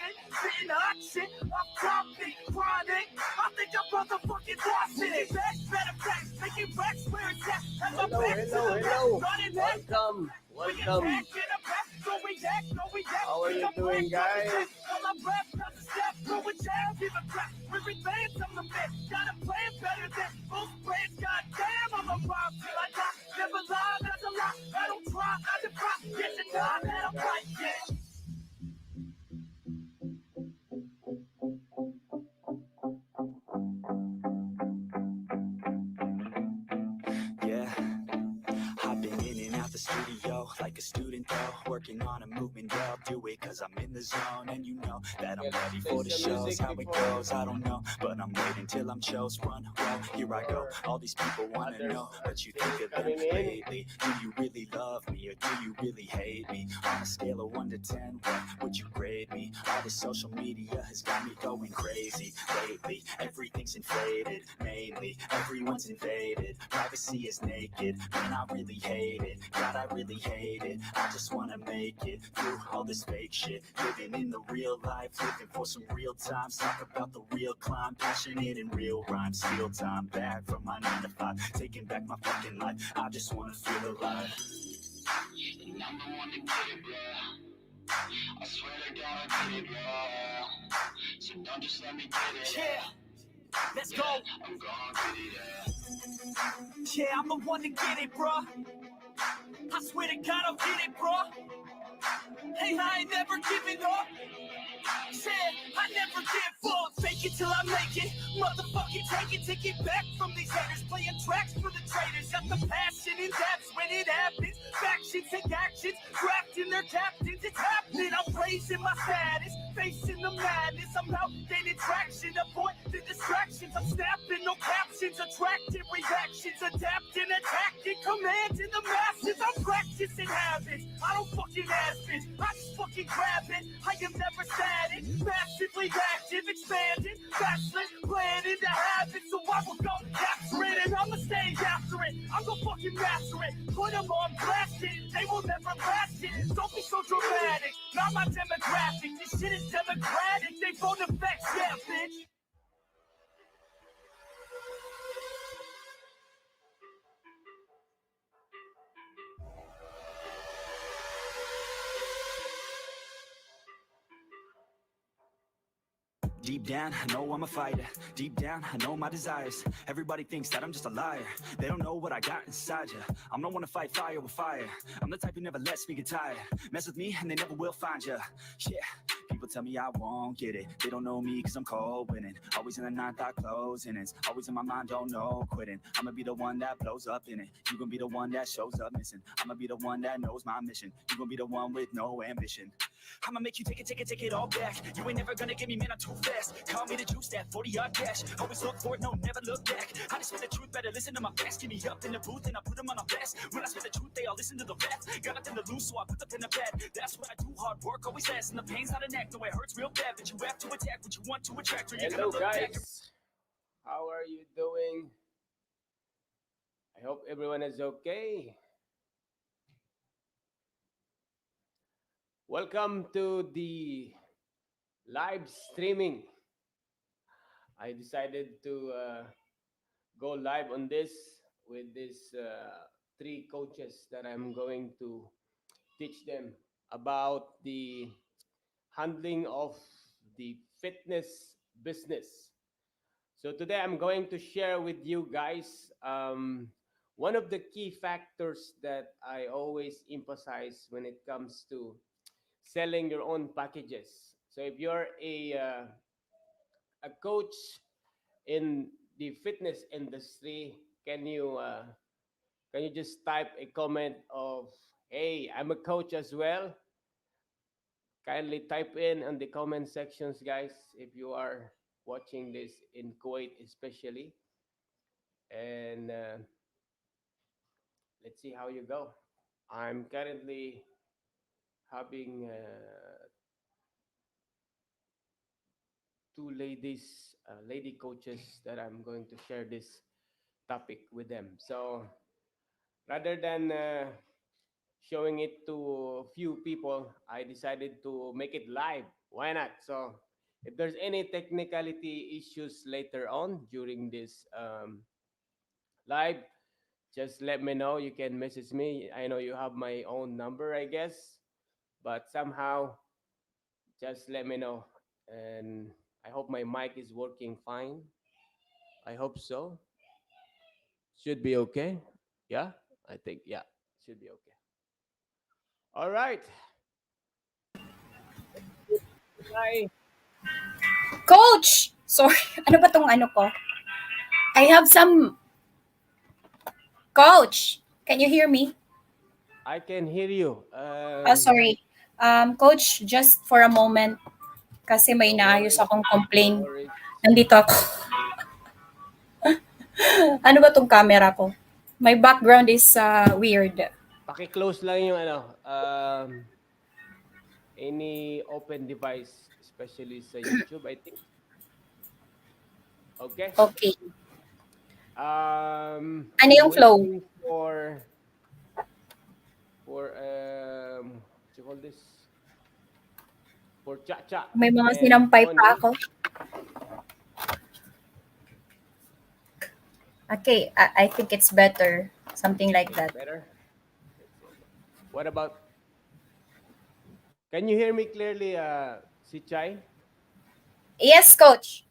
it. Sitting hot shit, off topic, chronic. I think I'm motherfucking lost in it. Back, better back, making racks where it's at. And my back to the back, running back. Welcome. How are you doing, guys? Yeah, I've been in and out the studio like a student though, working on a movement, yeah, I'll do it cause I'm in the zone. And you know that I'm ready for the shows, how it goes, I don't know, but I'm waiting till I'm chose. Front row, here I go, all these people wanna know what you think of them lately. Do you really love me or do you really hate me? On a scale of 1 to 10, what would you grade me? All this social media has got me going crazy lately. Everything's inflated, mainly everyone's invaded. Privacy is naked, man, I really hate it. God, I really hate it. I just wanna make it through all this fake shit. Living in the real life, looking for some real time. Talk about the real climb, passionate in real rhymes. Steal time back from my 9 to 5, taking back my fucking life. I just wanna feel alive. And I'm the one to get it, bro. I swear to God, I get it, bro. So don't just let me get it. Yeah, let's go. I'm gonna get it, yeah, I'm the one to get it, bro. I swear to God, I'll get it, bro. Hey, I ain't never giving up. Yeah, I never give up. Fake it till I make it. Motherfucking take it back from these haters. Playing tracks for the traitors. Got the passion and that's when it happens. Factions take actions, drafting their captains. It's happening. I'm raising my status, facing the madness. I'm out gaining traction, avoid the distractions. I'm snapping, no captions, attracting reactions, adapting, attacking, commanding the masses. I'm practicing habits. I don't fucking ask it. I just fucking grab it. I am never static, massively active, expanding, backslid, planning to have it. So I will go capture it and I'ma stay after it. I'm gonna fucking master it. Put them on blast it. They will never last it. Don't be so dramatic. Not my demographic. This shit is democratic. They phone effects, yeah, bitch. Deep down, I know I'm a fighter. Deep down, I know my desires. Everybody thinks that I'm just a liar. They don't know what I got inside ya. I'm not one to fight fire with fire. I'm the type who never lets me get tired. Mess with me and they never will find ya. Yeah, people tell me I won't get it. They don't know me cause I'm cold winning. Always in the ninth, I closing. It's always in my mind, don't know quitting. I'ma be the one that blows up in it. You gon' be the one that shows up missing. I'ma be the one that knows my mission. You gon' be the one with no ambition. I'ma make you take it all back. You ain't never gonna get me, man, I'm too fast. Call me the juice, that 40-yard dash. Always look for it, no, never look back. I just spit the truth, better listen to my facts. Get me up in the booth and I put them on my blast. When I spit the truth, they all listen to the facts. Got nothing to lose, so I put the pen to bed. That's what I do, hard work always lasts. And the pain's not an act, no, it hurts real bad. But you have to attack what you want to attract. Or you're Hello, gonna look back. guys. How are you doing? I hope everyone is okay. Welcome to the live streaming. I decided to go live on this with these three coaches that I'm going to teach them about the handling of the fitness business. So today I'm going to share with you guys one of the key factors that I always emphasize when it comes to selling your own packages. So if you're a coach in the fitness industry, can you just type a comment of, "Hey, I'm a coach as well"? Kindly type in the comment sections, guys, if you are watching this in Kuwait, especially. And let's see how you go. I'm currently having two lady coaches that I'm going to share this topic with them. So rather than showing it to a few people, I decided to make it live Why not? So, if there's any technicality issues later on during this live, just let me know. You can message me. I know you have my own number, I guess, but somehow just let me know. And I hope my mic is working fine. I hope so. Should be okay. Yeah, I think, yeah, should be okay. All right. Bye. Coach! Sorry, ano ba tong ano ko? I have some... Coach! Can you hear me? I can hear you. Oh, sorry. Coach, just for a moment, kasi may No naayos worries. akong No complaint. worries. Nandito ako. Ano ba tong camera ko? My background is weird. Paki-close lang yung ano, any open device, especially sa YouTube, I think. Okay. Okay. Ano I'm yung flow? waiting for what you call this? For Cha Cha May mga and sinampay pa Connie. ako. Okay, I think it's better. Something like Okay, that. better. Let's see. What about? Can you hear me clearly, si Chai? Yes, Coach.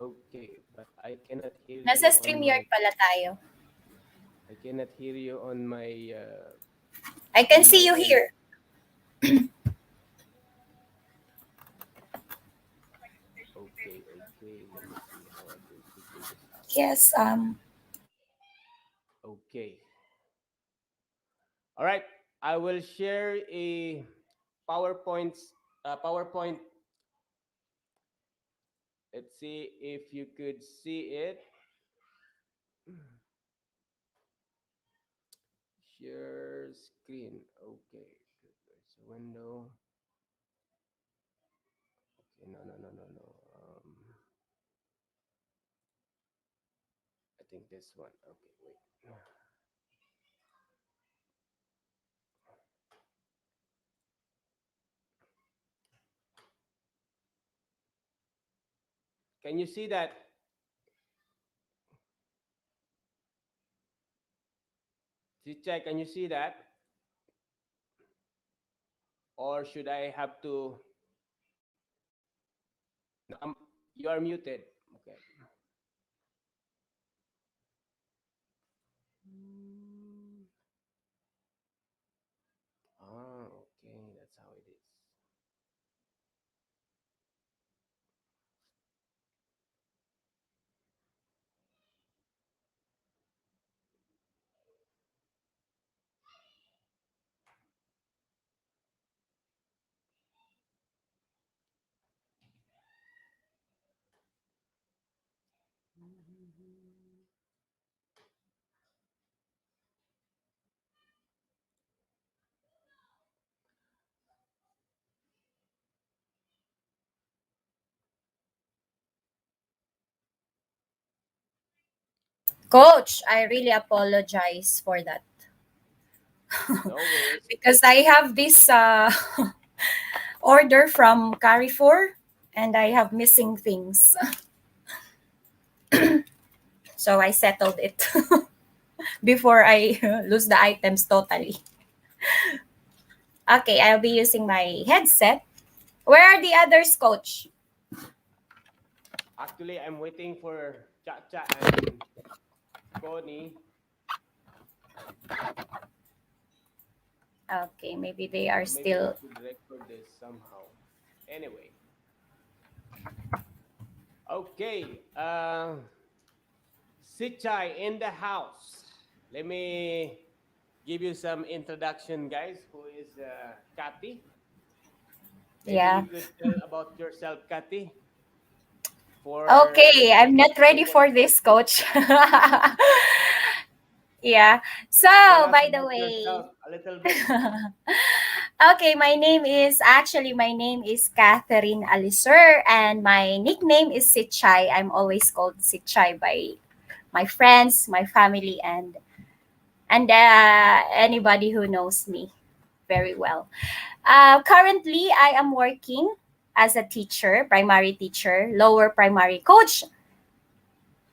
Okay, but I cannot hear Nasa you on my. StreamYard pala tayo. I cannot hear you on my I can on see my you end. here. Okay, okay. Let me see how I can figure this out. Yes, Okay. All right. I will share a PowerPoint. Let's see if you could see it. Share screen. Okay. There's a window. Okay. No, no, no, no, no. I think this one. Okay. Wait. Can you see that? Chichai, can you see that? Or should I have to? No, you are muted. Okay. Ah, okay. That's how it is. Coach, I really apologize for that. No worries. Because I have this order from Carrefour and I have missing things. So I settled it before I lose the items totally. Okay, I'll be using my headset. Where are the others, Coach? Actually, I'm waiting for Cha Cha and Connie. Okay, maybe they are Or maybe I still... should record this somehow. Anyway. Okay. Sichai in the house. Let me give you some introduction, guys. Who is Kathy? Maybe Yeah. you could tell about yourself, Kathy, for Okay, I'm not ready our for this, Coach. Yeah. So, tell us by the about way, yourself a little bit. okay, my name is Catherine Alisur and my nickname is Sitchai. I'm always called Sitchai by my friends, my family, and anybody who knows me very well. Currently, I am working as a teacher, primary teacher, lower primary. Coach,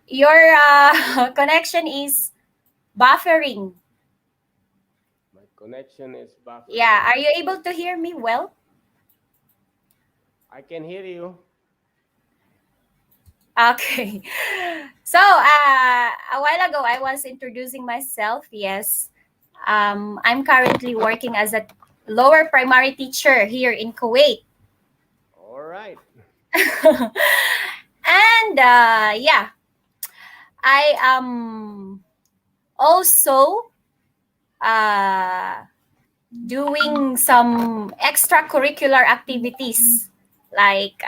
your connection is buffering. My connection is buffering. Yeah, are you able to hear me well? I can hear you. Okay. So, a while ago, I was introducing myself. Yes. I'm currently working as a lower primary teacher here in Kuwait. All right. And yeah, I am also uh, doing some extracurricular activities like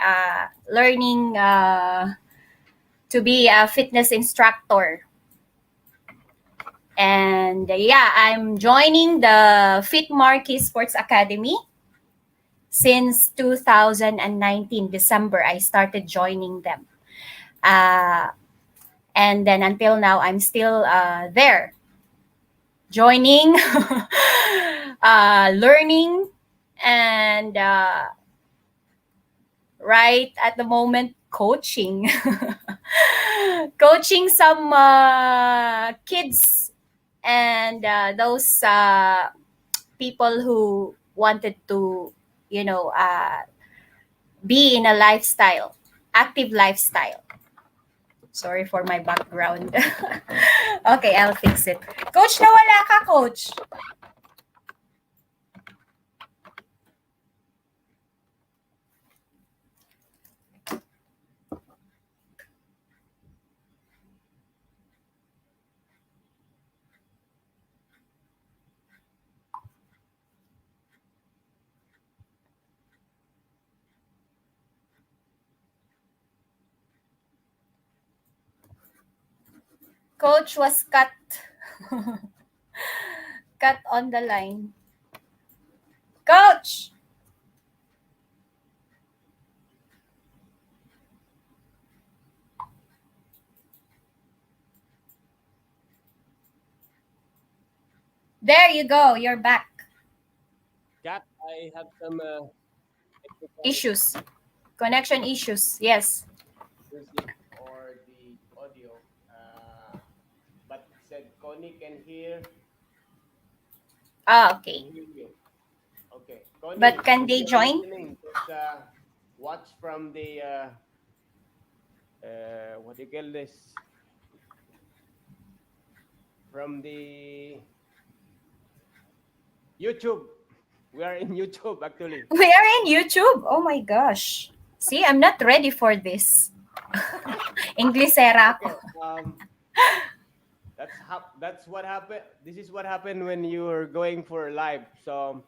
learning to be a fitness instructor. And yeah, I'm joining the Fit Marquee Sports Academy since 2019, December. I started joining them. Uh, and then until now, I'm still there, joining, learning, and right at the moment, coaching. Coaching some kids and those people who wanted to, you know, be in a lifestyle, active lifestyle. Sorry for my background. Okay, I'll fix it. Coach, nawala ka, coach. Coach was cut. Cut on the line. Coach! There you go. You're back. Kat, I have some technical Issues. Connection issues. Yes. music or the audio. But it said Connie can Okay. hear you. Okay, But Connie, can if they you're join? listening, just watch from the what do you call this? From the YouTube. We are in YouTube actually. We are in YouTube. Oh my gosh. See, I'm not ready for this. Inglesera ako. Okay. That's what happened. This is what happened when you're going for live. So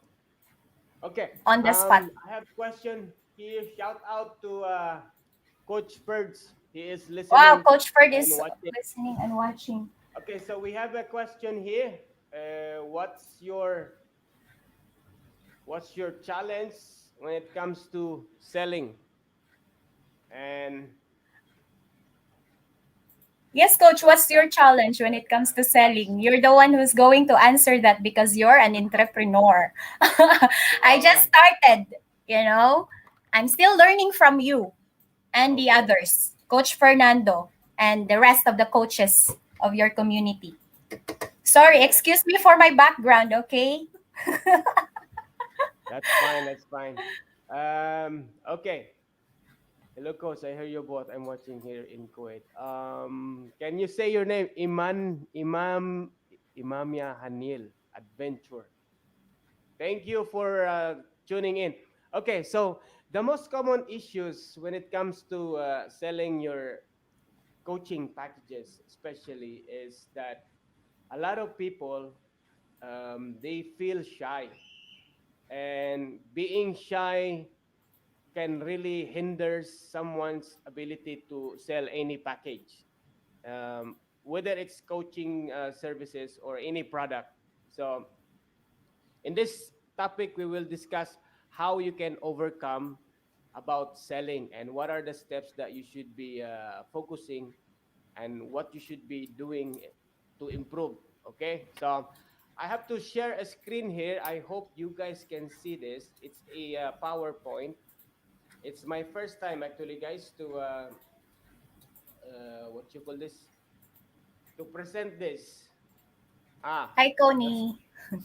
okay. On the spot. I have question here. Shout out to Coach Ferds. He is Wow, listening Coach Ferd and is watching. listening and watching. Okay, so we have a question here. What's your challenge when it comes to selling? And Yes, Coach, what's what's that? your challenge when it comes to What's selling? You're the one who's going to answer that because you're an entrepreneur. I just so started, you know. I'm still learning from you and the okay. others, Coach Fernando, and the rest of the coaches of your community. Sorry, Okay. excuse me for my background, okay? That's fine. That's fine. Okay. Hello, coach. I hear you both. I'm watching here in Kuwait. Can you say your name? Imamia Hanil Adventure. Thank you for tuning in. Okay, so the most common issues when it comes to selling your coaching packages, especially, is that a lot of people they feel shy, and being shy can really hinder someone's ability to sell any package, whether it's coaching services or any product. So, in this topic, we will discuss how you can overcome about selling and what are the steps that you should be focusing and what you should be doing to improve. Okay, so I have to share a screen here. I hope you guys can see this. It's a PowerPoint. It's my first time actually, guys, to what you call this, to present this. Ah, Hi, that's Connie.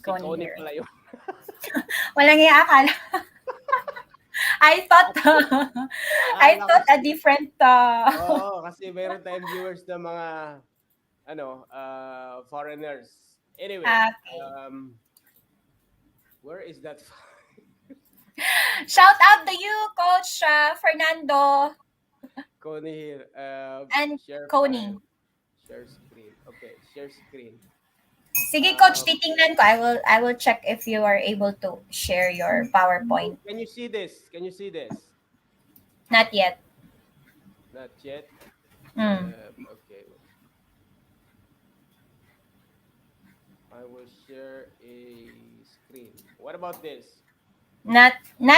si Connie Connie here. pala yun. Walang iya akala. I thought I Akala ko thought a different oo, kasi meron tayong viewers na mga foreigners. Anyway, okay. where is that Shout out to you, Coach Fernando Connie here? and Share file, Connie. share screen. Okay, share screen. Sige, Coach, Um, titingnan ko. I will check if you are able to share your PowerPoint. can you see this? Can you see this? Not yet. Not yet. Hmm. Okay, I will share a screen. What about this? Not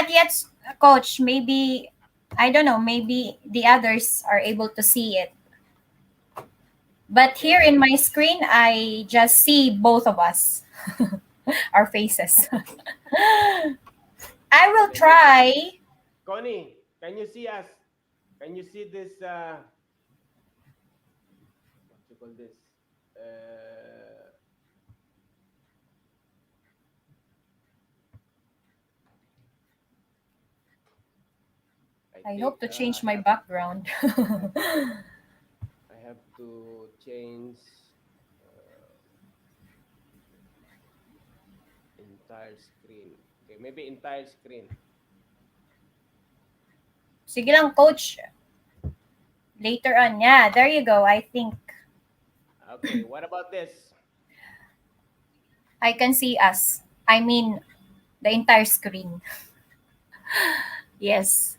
yet, Coach. Maybe I don't know. Maybe the others are able to see it. But here Okay. in my screen, I just see both of us, our faces. I will Can you, try. Connie, can you see us? Can you see this? What you call this? Uh, I I think hope to change my background. I have to change uh, entire screen. Okay, maybe entire screen. Sige lang, Coach. Later on. Yeah, there you go. I think Okay, what about this? I can see us. I mean, the entire screen. Yes.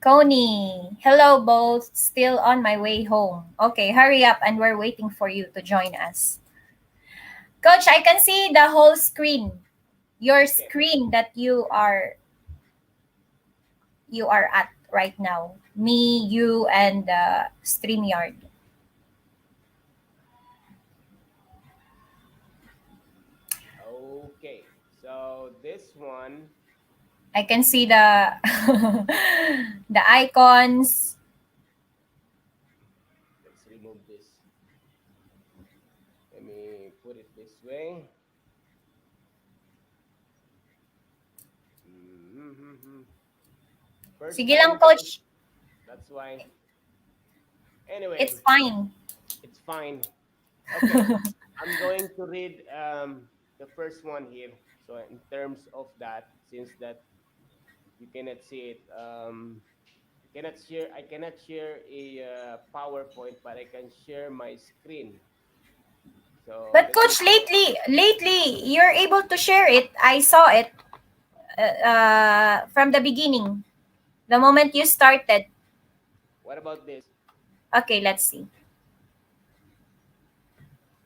Coney, hello both. Still on my way home. Okay, hurry up and we're waiting for you to join us. Coach, I can see the whole screen. Your Okay, screen that you are at right now. Me, you, and StreamYard. okay. So this one, I can see the the icons. let's remove this. Let me put it this way. Mhm. First Sige time, lang, guys. Coach. That's why. Anyway, It's fine. it's fine. Okay, I'm going to read the first one here. So in terms of that, since that you cannot see it, you cannot share. I cannot share a PowerPoint, but I can share my screen. So But let me Coach, share. lately, you're able to share it. I saw it from the beginning, the moment you started. What about this? Okay, let's see.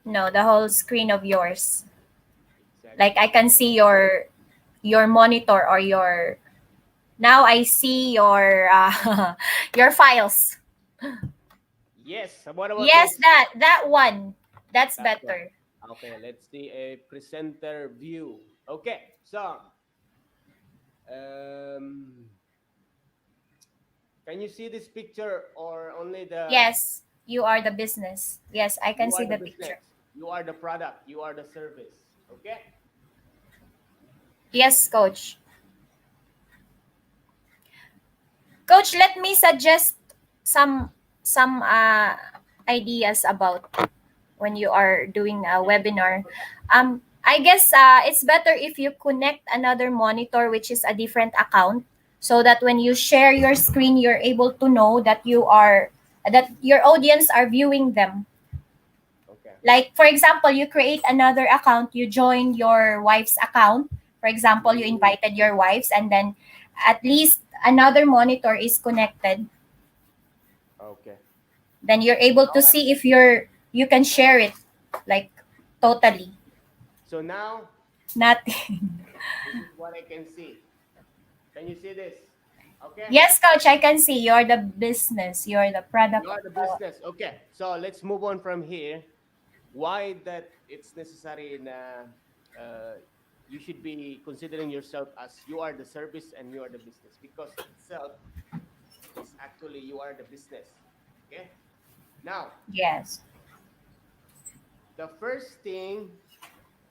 No, the whole screen of yours. Like I Exactly. can see your monitor or your. Now I see your your files. Yes. What about Yes, this? that one. That's That one. better. Okay. Let's see a presenter view. Okay. So um, can you see this picture or only the Yes, you are the business. Yes, I can you see are the the business, picture. you are the product, you are the service. Okay. Yes, Coach. Coach, let me suggest some some ideas about when you are doing a Okay. webinar. I guess it's better if you connect another monitor, which is a different account, so that when you share your screen, you're able to know that your audience are viewing them. Okay. Like for example, you create another account, you join your wife's account. For example, you Mm, invited your wives, and then at least another monitor is connected. okay. Then you're able All to right. see if you can share it like totally. So now Nothing. this is what I can see. Can you see this? Okay. Yes, coach, I can see you're the business. You're the You product of are the the. business. Okay. So let's move on from here. why that it's necessary na uh, you should be considering yourself as you are the service and you are the business, because itself is actually you are the business. Okay, now Yes. the first thing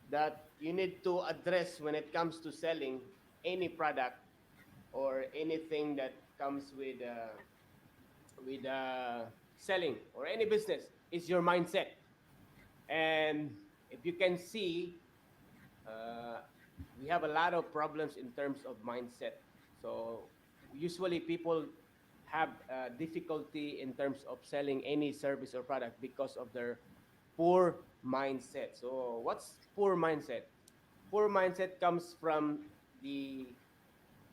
that you need to address when it comes to selling any product or anything that comes with selling or any business is your mindset. And if you can see, uh, we have a lot of problems in terms of mindset. So usually people have difficulty in terms of selling any service or product because of their poor mindset. So what's poor mindset? Poor mindset comes from the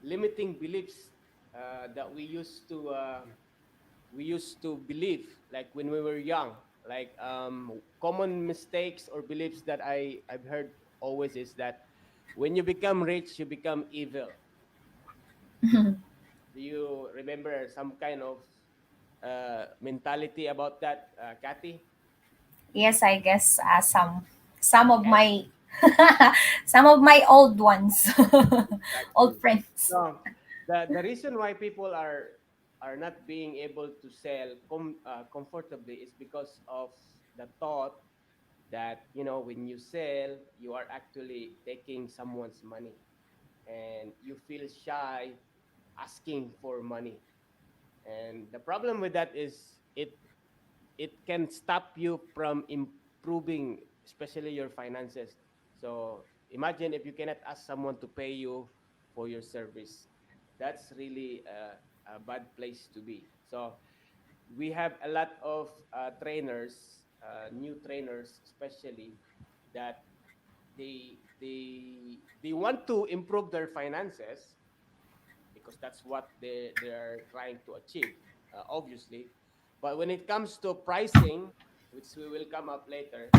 limiting beliefs that we used to believe, like when we were young, like common mistakes or beliefs that I've heard always is that when you become rich you become evil. Do you remember some kind of mentality about that, Kathy? Yes, I guess some of Yes, my some of my old ones, old exactly. friends. So the reason why people are not being able to sell comfortably is because of the thought that, you know, when you sell you are actually taking someone's money and you feel shy asking for money. And the problem with that is it can stop you from improving, especially your finances. So imagine if you cannot ask someone to pay you for your service. That's really a bad place to be. So we have a lot of trainers, new trainers especially, that they want to improve their finances because that's what they're trying to achieve, obviously. But when it comes to pricing, which we will come up later,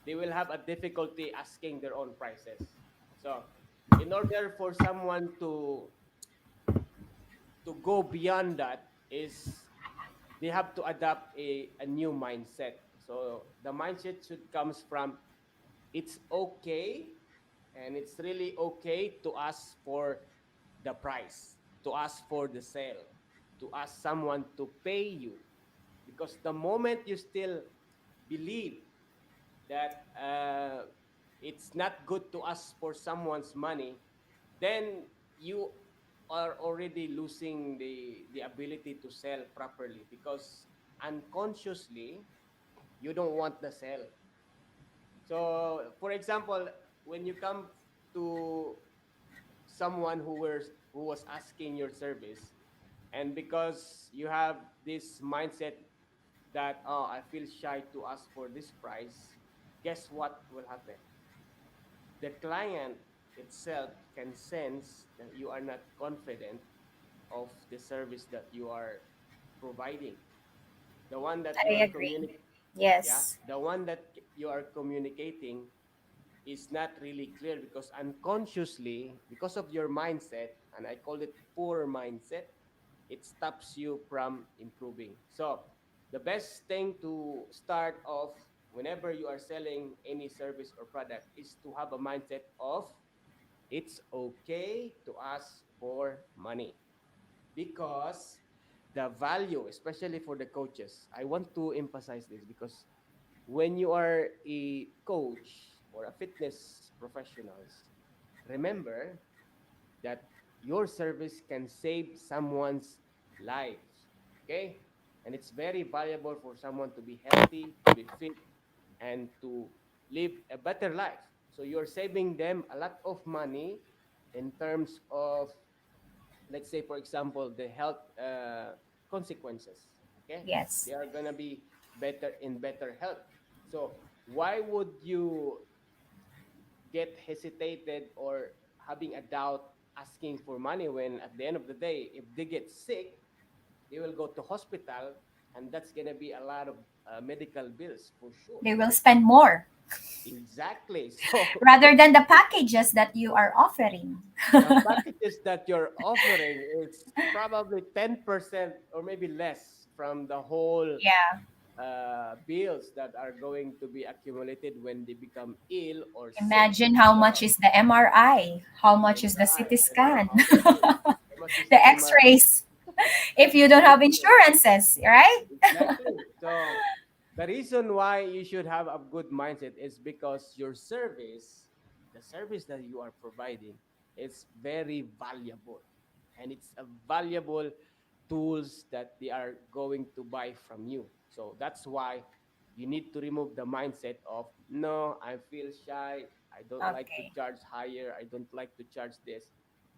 they will have a difficulty asking their own prices. So in order for someone to go beyond that is they have to adopt a new mindset. So the mindset should comes from it's okay, and it's really okay to ask for the price, to ask for the sale, to ask someone to pay you. Because the moment you still believe that it's not good to ask for someone's money, then you are already losing the ability to sell properly, because unconsciously you don't want the sale. So for example, when you come to someone who was asking your service, and because you have this mindset that, oh, I feel shy to ask for this price, guess what will happen? The client itself can sense that you are not confident of the service that you are providing. The one that you I are agree. yeah, Yes, the one that you are communicating is not really clear, because unconsciously, because of your mindset, and I call it poor mindset, it stops you from improving. So the best thing to start off whenever you are selling any service or product is to have a mindset of it's okay to ask for money, because the value, especially for the coaches, I want to emphasize this, because when you are a coach or a fitness professionals, remember that your service can save someone's lives. Okay? And it's very valuable for someone to be healthy, to be fit, and to live a better life. So you're saving them a lot of money in terms of, let's say, for example, the health consequences. Okay? yes. They are going to be better in better health. So why would you get hesitated or having a doubt asking for money when at the end of the day, if they get sick, they will go to hospital, and that's going to be a lot of medical bills for sure. They will spend more Exactly. So rather than the packages that you are offering. the packages that you're offering is probably 10% or maybe less from the whole Yeah, bills that are going to be accumulated when they become ill or sick. Imagine how much So is the MRI, how much is the MRI, CT I don't know scan, how much is the the MRI. X-rays. If you don't have Exactly. insurances, right? Exactly. So the reason why you should have a good mindset is because your service, the service that you are providing, is very valuable, and it's a valuable tools that they are going to buy from you. So that's why you need to remove the mindset of no, I feel shy, I don't like to Okay. charge higher, I don't like to charge this.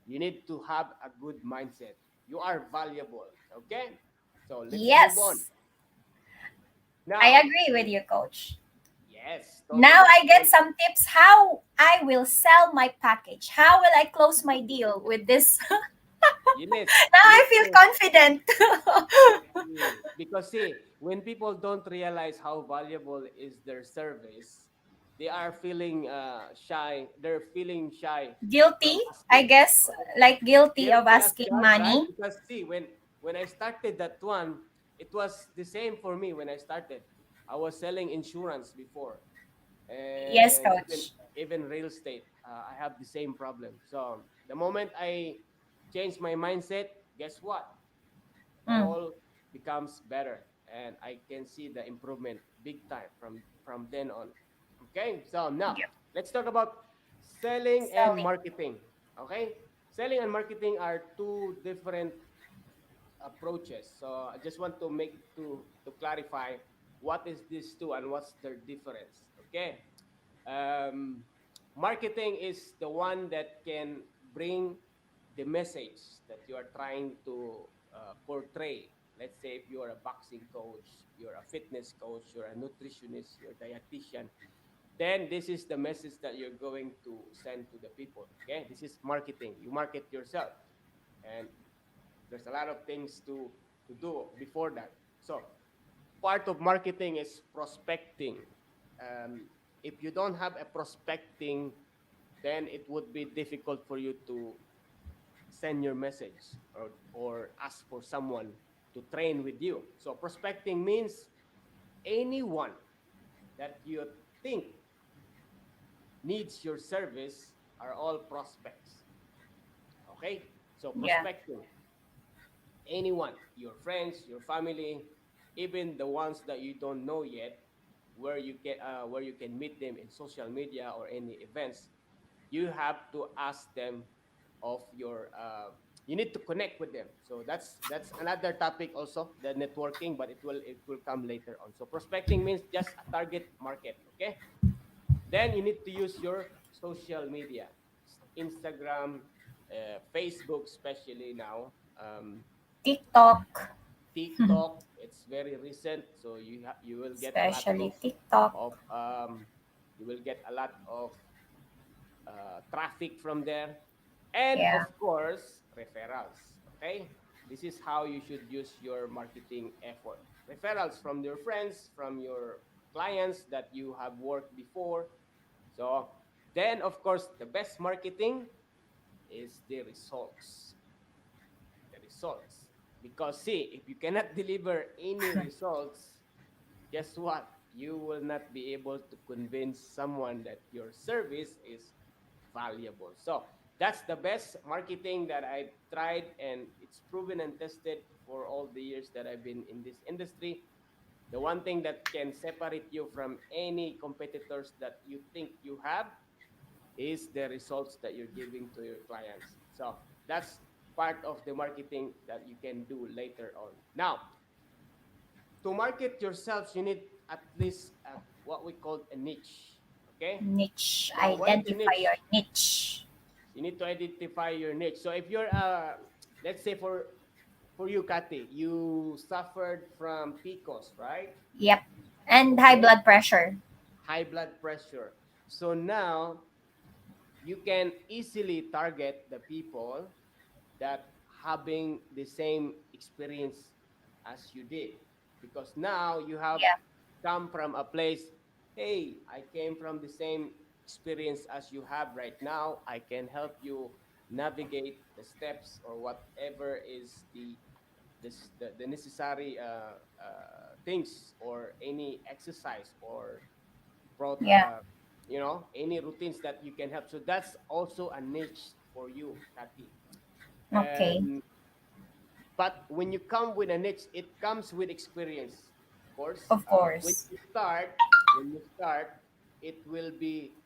You need to have a good mindset. You are valuable. Okay? So let's move on. Yes, I Now, agree with you, coach. yes, Now totally. I get some tips how I will sell my package. How will I close my deal with this? Now You I need feel to confident. exactly because see, when people don't realize how valuable is their service, they are feeling shy. They're feeling shy Guilty, from I asking. guess, Okay, like guilty of guilty as asking charged, right? money. Because see, when I started that one, it was the same for me when I started. I was selling insurance before, Yes, and coach. even real estate. I have the same problem. So the moment I changed my mindset, guess what? Mm, All becomes better, and I can see the improvement big time from then on. Okay, so now yep. let's talk about selling and Selling. marketing. Okay, selling and marketing are two different approaches. So I just want to make to clarify what is this two and what's their difference. Okay, um, marketing is the one that can bring the message that you are trying to portray. Let's say if you're a boxing coach, you're a fitness coach, you're a nutritionist, you're a dietitian, then this is the message that you're going to send to the people. Okay, this is marketing. You market yourself, and there's a lot of things to do before that. So part of marketing is prospecting. If you don't have a prospecting, then it would be difficult for you to send your message or ask for someone to train with you. So prospecting means anyone that you think needs your service are all prospects. Okay? So Yeah. prospecting, anyone, your friends, your family, even the ones that you don't know yet, where you can meet them in social media or any events, you have to ask them of your you need to connect with them. So that's another topic also, the networking, but it will come later on. So prospecting means just a target market. Okay, then you need to use your social media, Instagram, Facebook, especially now, TikTok, TikTok. It's very recent, so you will get a lot especially TikTok. of you will get a lot of traffic from there, and Yeah. of course referrals. Okay, this is how you should use your marketing effort. Referrals from your friends, from your clients that you have worked before. So then, of course, the best marketing is the results. The results. Because see, if you cannot deliver any results, guess what? You will not be able to convince someone that your service is valuable. So that's the best marketing that I've tried, and it's proven and tested for all the years that I've been in this industry. The one thing that can separate you from any competitors that you think you have is the results that you're giving to your clients. So that's part of the marketing that you can do later on. Now, to market yourselves, you need at least what we call a niche. Okay. Niche. So what is a Identify niche? your niche. You need to identify your niche. So if you're let's say for you, Kati, you suffered from PCOS, right? Yep. And high Okay. blood pressure. High blood pressure. So now you can easily target the people that having the same experience as you did, because now you have Yeah. come from a place, hey, I came from the same experience as you have right now, I can help you navigate the steps or whatever is the necessary things or any exercise or Yeah. any routines that you can help. So that's also a niche for you, Kathy. Okay. And but when you come with a niche, it comes with experience, of course. Of course. When you start, it will be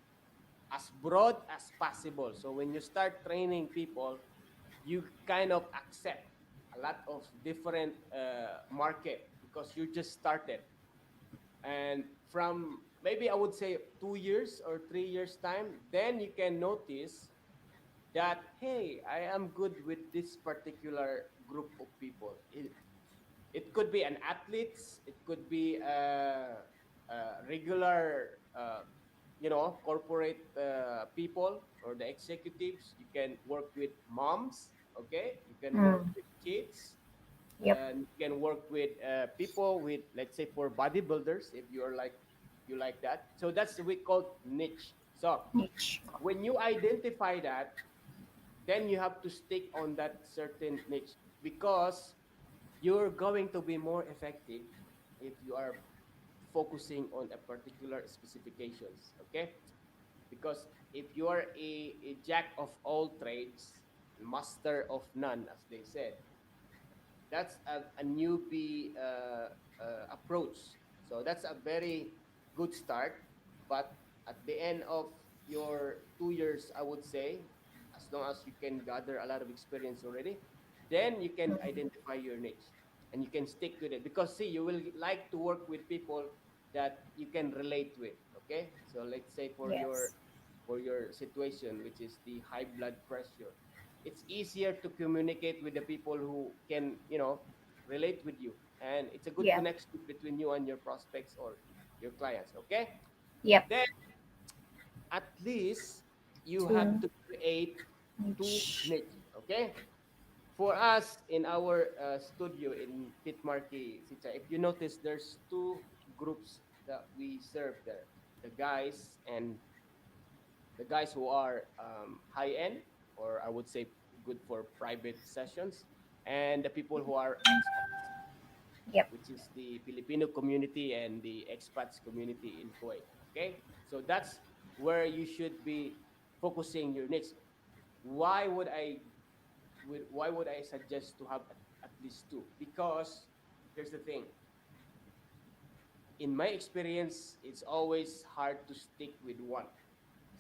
as broad as possible. So when you start training people, you kind of accept a lot of different market because you just started. And from maybe I would say 2 years or 3 years time, then you can notice that hey, I am good with this particular group of people. It could be an athletes, it could be a regular corporate people or the executives. You can work with moms, okay, you can work Mm. with kids, Yep. and you can work with people with, let's say, for bodybuilders, if you're like you like that. So that's we call niche. So Niche. when you identify that, then you have to stick on that certain niche, because you're going to be more effective if you are focusing on a particular specifications, okay? Because if you are a jack of all trades, master of none, as they said, that's a newbie approach. So that's a very good start. But at the end of your 2 years, I would say, as long as you can gather a lot of experience already, then you can Mm. identify your niche and you can stick with it. Because see, you will like to work with people that you can relate with. Okay, so let's say Yes. for your situation, which is the high blood pressure, it's easier to communicate with the people who can relate with you, and it's a good Yeah. connection between you and your prospects or your clients. Okay, Yep. then at least you have Two to create two niche. niche. Okay, for us in our studio in Pitmarky, Sicha, if you notice, there's two groups that we serve there: the guys and the guys who are high end, or I would say good for private sessions, and the people who are expats, Yep. which is the Filipino community and the expats community in Kuwait. Okay, so that's where you should be focusing your niche. Why would I suggest to have at least two? Because here's the thing. In my experience, it's always hard to stick with one.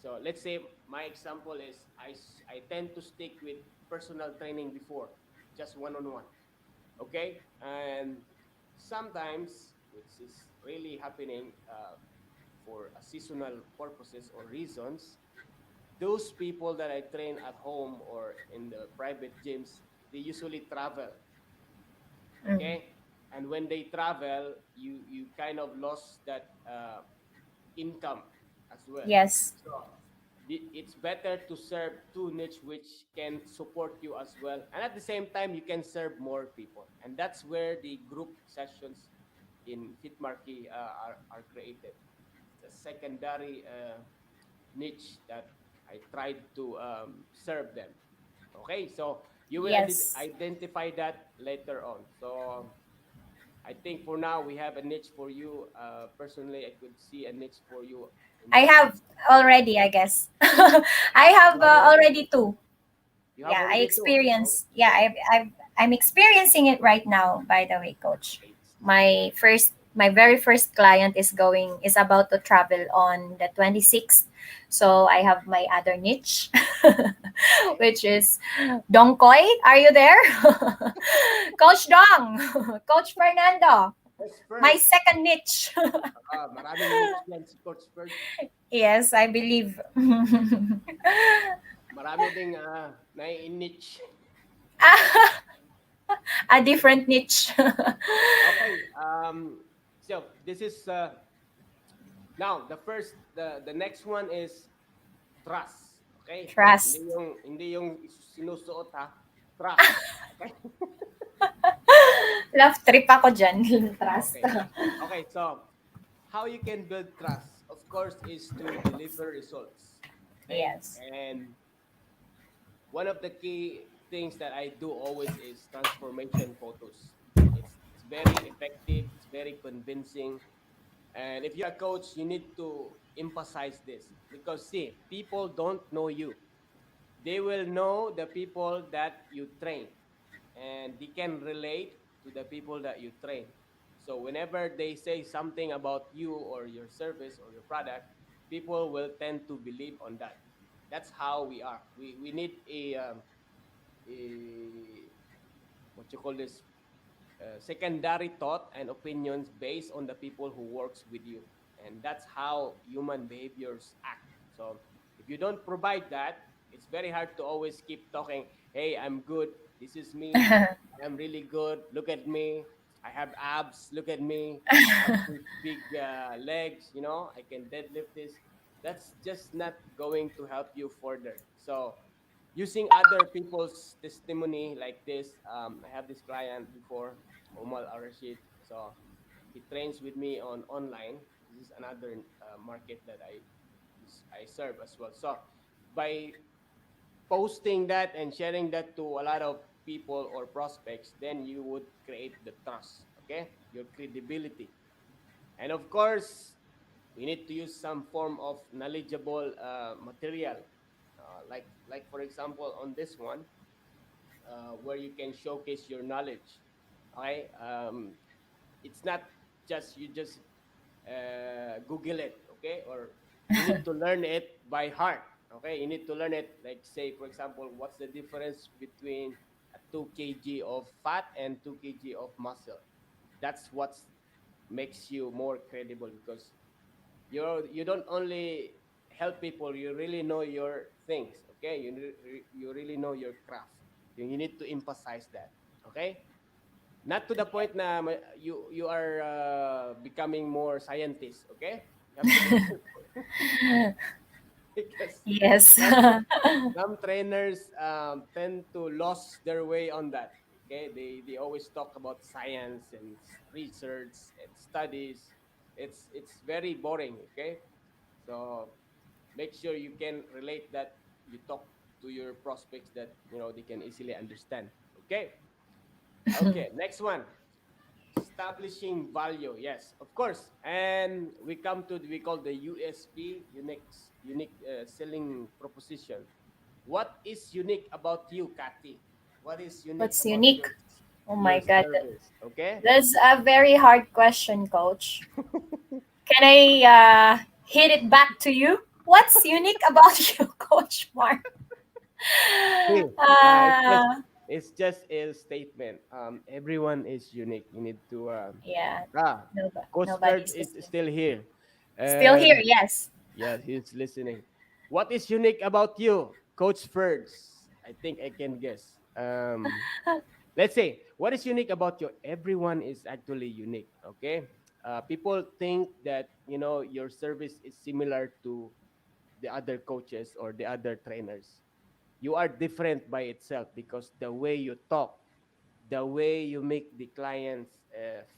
So let's say my example is I tend to stick with personal training before, just one on one. Okay, and sometimes, which is really happening for a seasonal purposes or reasons, those people that I train at home or in the private gyms, they usually travel. Mm. Okay, and when they travel, you kind of lost that income as well. Yes. So it's better to serve two niche which can support you as well, and at the same time you can serve more people, and that's where the group sessions in Fitmarky are created. It's a secondary niche that I tried to serve them. Okay, so you will Yes. identify that later on. So I think for now we have a niche for you. Personally, I could see a niche for you in I that have specific. already, I guess. I have You have already already two. you have Yeah, I already two. experience. Yeah, Okay, I'm experiencing it right now. By the way, coach, great. my very first client is about to travel on the 26th. So I have my other niche, Okay, which is Dongkoy. Are you there, Coach Dong, Coach Fernando? first, My first. second niche. Maraming niche yan si Coach Bird. Yes, I believe. Marami ding nai-niche. A different niche. Okay, so this is now the next one is trust. Okay, Trust. hindi yung sinusuot ha, trust. Okay. Love trip ako dyan. Trust. Okay. Okay, so how you can build trust, of course, is to deliver results. Okay, Yes. and one of the key things that I do always is transformation photos. It's very effective. It's very convincing. And if you're a coach, you need to emphasize this because see, people don't know you. They will know the people that you train, and they can relate to the people that you train. So whenever they say something about you or your service or your product, people will tend to believe on that. That's how we are. We need a what you call this, secondary thought and opinions based on the people who works with you, and that's how human behaviors act. So if you don't provide that, it's very hard to always keep talking, hey, I'm good, this is me, I'm really good, look at me, I have abs, look at me, I have these big legs, I can deadlift this. That's just not going to help you further. So using other people's testimony like this. I have this client before, Omal Arashid. So he trains with me on online. This is another market that I serve as well. So by posting that and sharing that to a lot of people or prospects, then you would create the trust, okay? Your credibility. And of course, we need to use some form of knowledgeable material, like for example on this one, where you can showcase your knowledge. Okay, it's not just you just Google it, okay, or you need to learn it by heart. Okay, you need to learn it. Like say, for example, what's the difference between a 2 kg of fat and 2 kg of muscle? That's what makes you more credible because you don't only help people, you really know your things. Okay, you really know your craft. You need to emphasize that. Okay, not to the point na you are becoming more scientist. Okay, you have to be careful because Yes. some some trainers tend to lose their way on that. Okay, they always talk about science and research and studies. It's very boring. Okay, so make sure you can relate that. You talk to your prospects that they can easily understand. Okay. Okay, next one. Establishing value. Yes, of course. And we come to we call the USP, unique selling proposition. What is unique about you, Kathy? What is unique What's about unique? Oh your my God. service? Okay. That's a very hard question, coach. Can I hit it back to you? What's unique about you, Coach Mark? See, it's just Uh, a statement. Everyone is unique. You need to yeah, Coach Bird nobody's the is same. still here. Still here, And yes. yes, he's listening. What is unique about you, Coach Ferds? I think I can guess. Let's say, what is unique about you? Everyone is actually unique. Okay. People think that your service is similar to the other coaches or the other trainers. You are different by itself because the way you talk, the way you make the clients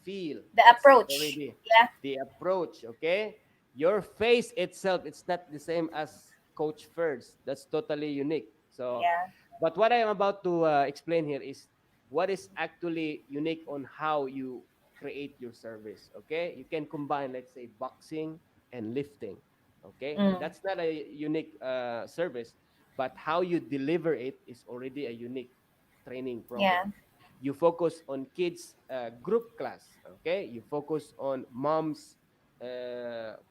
feel, The that's approach. already Yeah, the approach. Okay, your face itself, it's not the same as Coach First. That's totally unique. So yeah. but what I am about to explain here is what is actually unique on how you create your service. Okay, you can combine, let's say, boxing and lifting. Okay, Mm, that's not a unique service, but how you deliver it is already a unique training yeah, program. You focus on kids group class. Okay, you focus on moms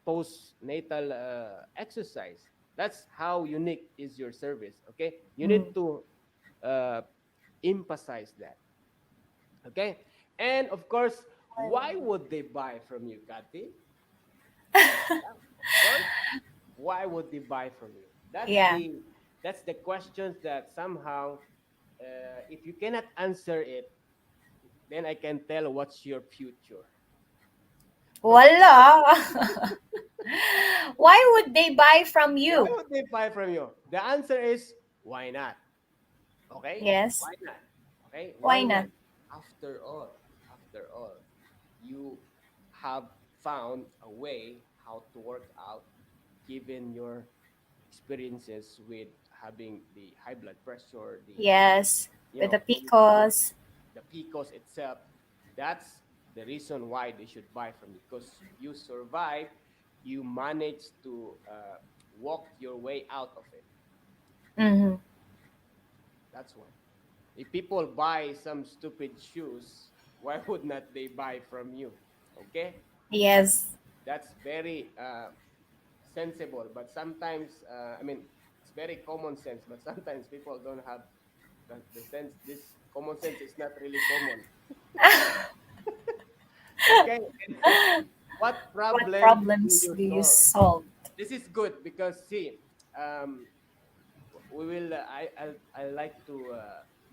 postnatal exercise. That's how unique is your service. Okay, you mm. need to uh, emphasize that. Okay, and of course, why would they buy from you, Kathy? Yeah, of course, why would they buy from you? Yeah. That's the questions that somehow, if you cannot answer it, then I can tell what's your future. Okay, Voila. Why would they buy from why you? would they buy from you? The answer is why not? Okay, Yes. why not? Okay, Why why not? not? After all, you have found a way how to work out given your experiences with having the high blood pressure, the Yes. With the what do you call this? Picos. The PCOS itself. That's the reason why they should buy from you, because you survive, you manage to walk your way out of it. Mm-hmm. That's why. If people buy some stupid shoes, why would not they buy from you? Okay, Yes. that's very sensible. But sometimes, I mean, it's very common sense. But sometimes people don't have the sense. This common sense is not really common. Okay, what What problems do problems you do you solve? solve? This is good because see, um, we will. I like to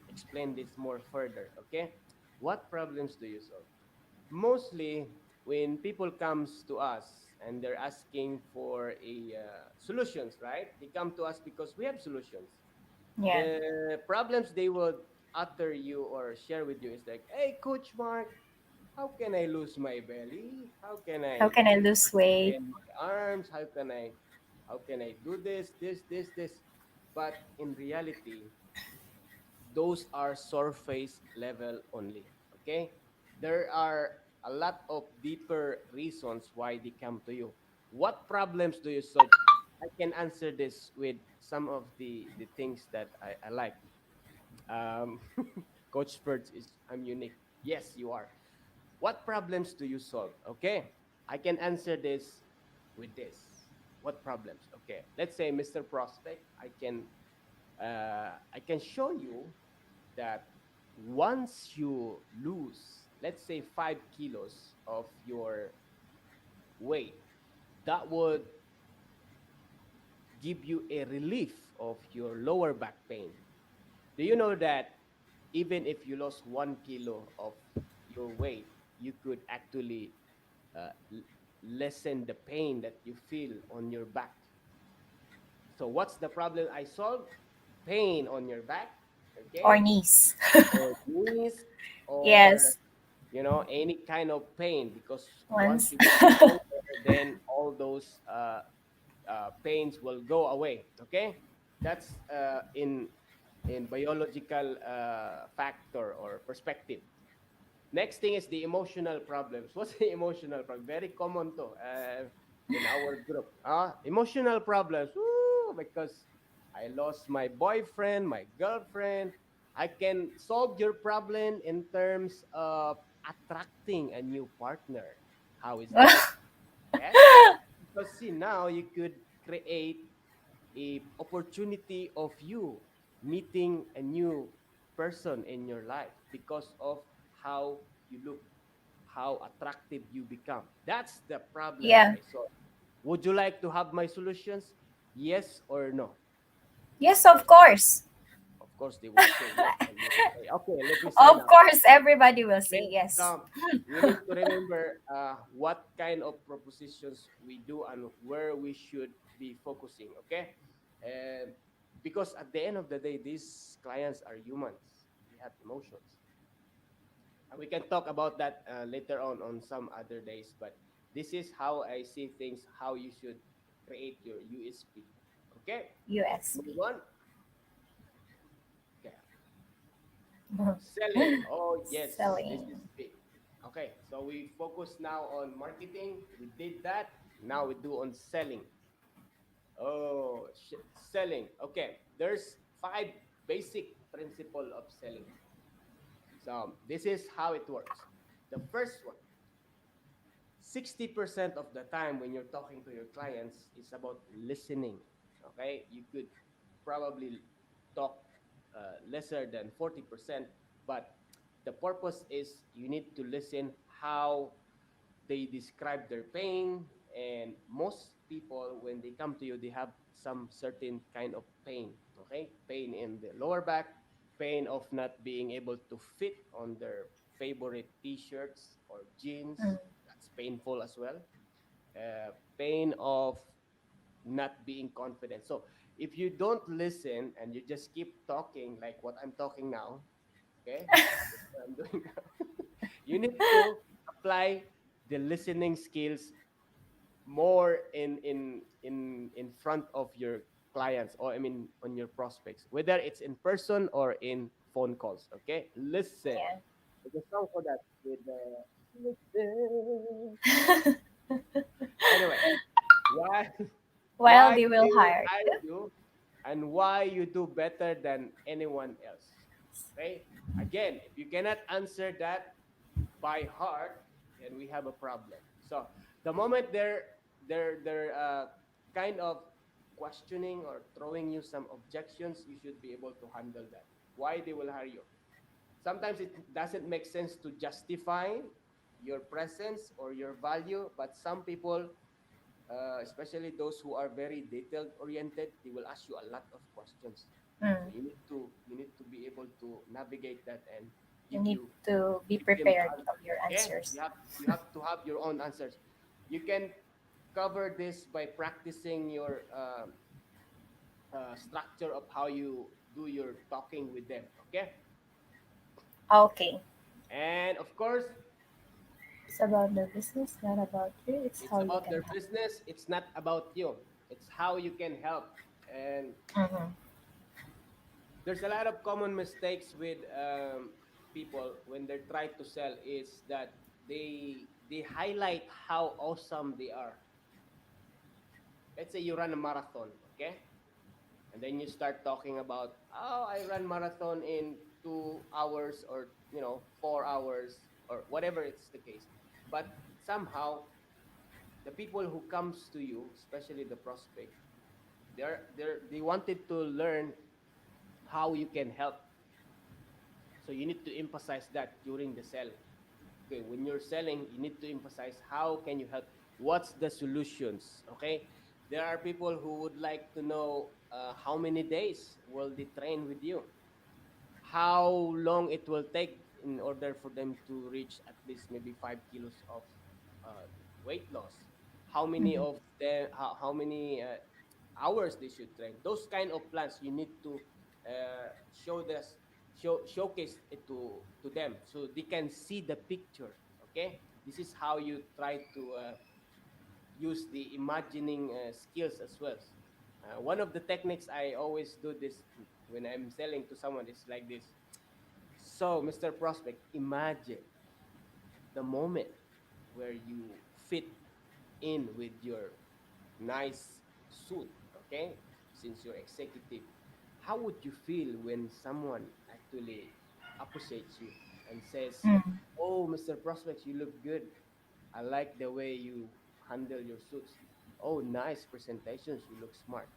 explain this more further. Okay, what problems do you solve? Mostly when people comes to us and they're asking for a solutions, right? They come to us because we have solutions. Yeah. The problems they would utter you or share with you is like, hey, Coach Mark, how can I lose my belly? How can How I can I lose weight? bend my arms? How can I do this? But in reality, those are surface level only. Okay? There are a lot of deeper reasons why they come to you. What problems do you solve? I can answer this with some of the things that I like. Um, Coach Birds is I'm unique. Yes, you are. What problems do you solve? Okay, I can answer this with this. What problems? Okay, let's say Mr. Prospect, I can show you that once you lose, let's say 5 kilos of your weight, that would give you a relief of your lower back pain. Do you know that even if you lost 1 kilo of your weight, you could actually lessen the pain that you feel on your back? So, what's the problem I solve? Pain on your back, Or okay? knees? Or knees, or Yes. any kind of pain, because once Once. you get stronger, then all those pains will go away. Okay, that's in biological factor or perspective. Next thing is the emotional problems. What's the emotional problem? Very common to in our group. Emotional problems. Woo, because I lost my boyfriend, my girlfriend. I can solve your problem in terms of attracting a new partner. How is that? Yes, because see, now you could create a opportunity of you meeting a new person in your life because of how you look, how attractive you become. That's the problems Yeah. I saw. Would you like to have my solutions? Yes or no? Yes, of course. Of course, they would say yes, and you would say, okay, let me sign Of up. course, everybody will say Okay, yes. so we need to remember what kind of propositions we do and where we should be focusing. Okay, and because at the end of the day, these clients are humans. They have emotions, and we can talk about that later on some other days. But this is how I see things. How you should create your USP. Okay, USP. move on. Okay, selling. Oh, yes, this Selling. is big. Okay, so we focus now on marketing. We did that. Now we do on selling. Oh, selling. Okay, there's five basic principle of selling. So this is how it works. The first one, 60% of the time when you're talking to your clients is about listening. Okay, you could probably talk lesser than 40%, but the purpose is you need to listen how they describe their pain. And most people, when they come to you, they have some certain kind of pain. Okay, pain in the lower back, pain of not being able to fit on their favorite t-shirts or Mm. jeans. That's painful as well. Pain of not being confident. So if you don't listen and you just keep talking like what I'm talking now, okay, that's what I'm doing now. You need to apply the listening skills more in front of your clients, or I mean on your prospects, whether it's in person or in phone calls. Okay, listen. Yeah. There's a song for that with Anyway, why Well, why they will they will hire hire you. you and why you do better than anyone else. Okay? Again, if you cannot answer that by heart, then we have a problem. So the moment they're kind of questioning or throwing you some objections, you should be able to handle that. Why they will hire you? Sometimes it doesn't make sense to justify your presence or your value, but some people, especially those who are very detailed oriented, they will ask you a lot of questions. So Mm. you need to be able to navigate that and You give need you to be give them the prepared of answers. your Okay, answers. you have to have your own answers. You can cover this by practicing your structure of how you do your talking with them. Okay, Okay. and of course It's about the business, not about you. It's it's how you about can their help. business. It's not about you. It's how you can help. And Mm-hmm. there's a lot of common mistakes with people when they're trying to sell is that they highlight how awesome they are. Let's say you run a marathon, okay? And then you start talking about, oh, I ran marathon in 2 hours or 4 hours or whatever it's the case. But somehow the people who comes to you, especially the prospect, they wanted to learn how you can help. So you need to emphasize that during the sell. Okay, when you're selling, you need to emphasize how can you help? What's the solutions? Okay, there are people who would like to know how many days will they train with you, how long it will take in order for them to reach at least maybe 5 kilos of weight loss, how many Mm-hmm. of them, how many hours they should train. Those kind of plans you need to showcase it to them so they can see the picture. Okay, this is how you try to use the imagining skills as well. One of the techniques I always do this when I'm selling to someone is like this. So, Mr. Prospect, imagine the moment where you fit in with your nice suit, okay? Since you're executive, how would you feel when someone actually appreciates you and says, Mm. "Oh, Mr. Prospect, you look good. I like the way you handle your suits. Oh, nice presentations. You look smart."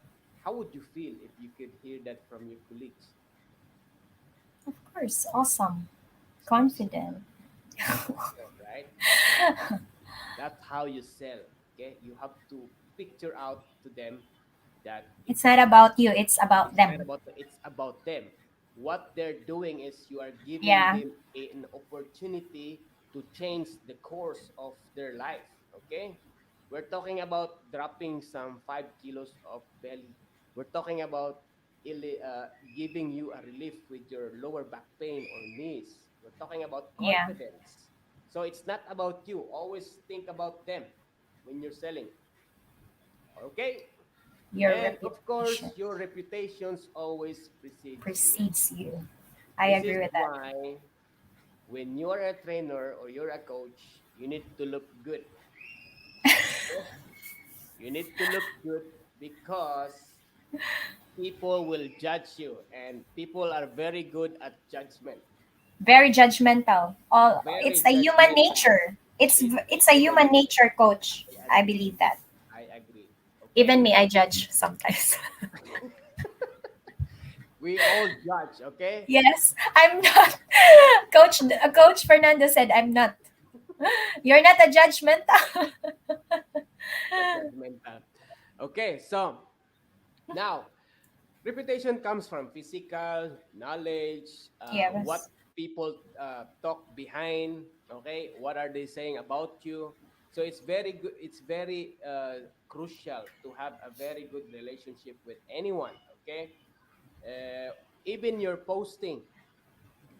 How would you feel if you could hear that from your colleagues? Of course, awesome, It's awesome, confident. awesome, right? That's how you sell. Okay, you have to picture out to them that It's not about you. It's about it's not them. about it's about them. What they're doing is you are giving Yeah. them an opportunity to change the course of their life. Okay, we're talking about dropping some 5 kilos of belly. We're talking about giving you a relief with your lower back pain or knees. We're talking about Yeah. confidence. So it's not about you. Always think about them when you're selling. Okay, Your and of reputation course, your reputations always precedes you. precedes you. I This agree is with that. why when you are a trainer or you're a coach, you need to look good. Okay? You need to look good because people will judge you, and people are very good at judgment. Very judgmental. All it's Very a human judgmental. nature. It's It's a human human nature. nature, coach. I I agree. believe that. I agree. Even Okay? me, I judge sometimes. We all judge, okay? Yes, I'm not. Coach Fernando said I'm not. You're not a judgmental. The judgmental. Okay, so now reputation comes from physical knowledge, what Yes. people talk behind. Okay, what are they saying about you? So it's very good. It's very crucial to have a very good relationship with anyone. Okay, uh, even your posting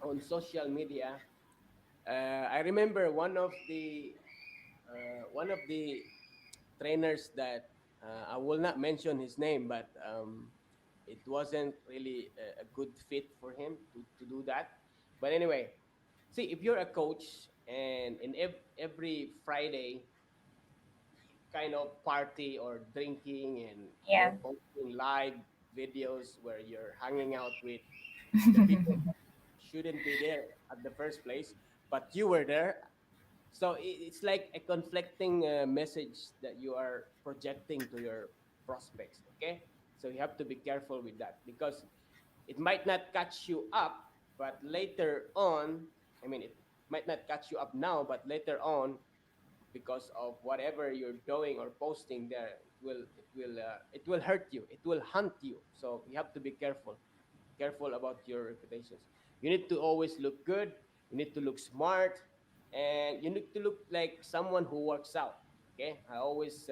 on social media. I remember one of the trainers that I will not mention his name, but it wasn't really a good fit for him to do that. But anyway, see, if you're a coach, and in every Friday you kind of party or drinking, and Yeah. you're posting live videos where you're hanging out with the people shouldn't be there at the first place, but you were there. So it's like a conflicting message that you are projecting to your prospects. Okay, so you have to be careful with that, because it might not catch you up, but later on, I mean, it might not catch you up now, but later on, because of whatever you're doing or posting there, it will hurt you, it will hunt you. So you have to be careful about your reputations. You need to always look good, you need to look smart, and you need to look like someone who works out. Okay, I always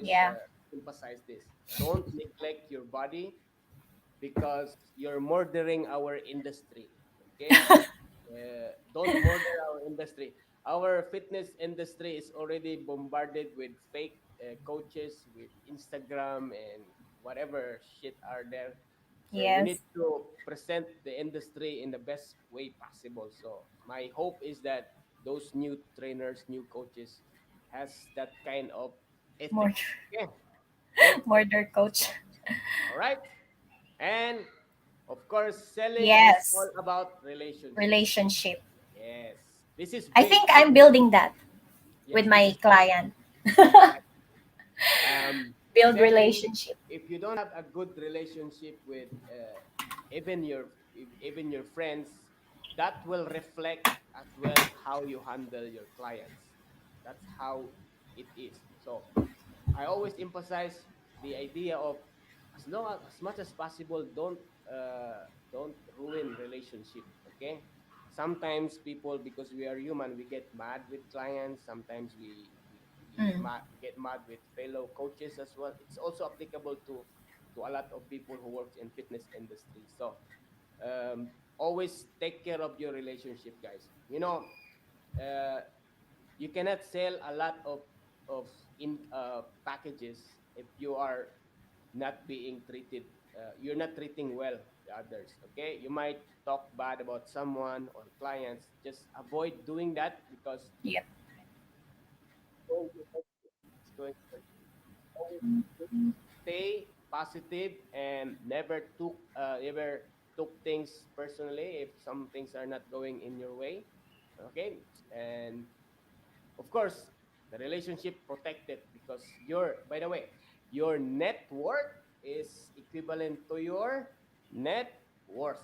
Yeah. emphasize this. Don't neglect your body, because you're murdering our industry. Okay, don't murder our industry. Our fitness industry is already bombarded with fake coaches, with Instagram and whatever shit are there. So you need Yes. to present the industry in the best way possible. So my hope is that those new trainers, new coaches, has that kind of More ethics. Okay, good. murder coach. All right. And of course, selling is all Yes. about relationship. Relationship. Yes, this is I big. think I'm building that with Yes, this my is big. client. Exactly. Build Selling. relationship. If you don't have a good relationship with even your friends, that will reflect as well how you handle your clients. That's how it is. So I always emphasize the idea of, as much as possible, don't ruin relationship. Okay, sometimes people, because we are human, we get mad with clients. Sometimes Mm. we get mad with fellow coaches as well. It's also applicable to a lot of people who works in fitness industry. So always take care of your relationship, guys. Uh, you cannot sell a lot of in packages if you are not being treated, you're not treating well the others. Okay, you might talk bad about someone or clients. Just avoid doing that, because Yep. it's going to always stay positive and never took things personally if some things are not going in your way. Okay, and of course, the relationship protected, because by the way, your net worth is equivalent to your net worth.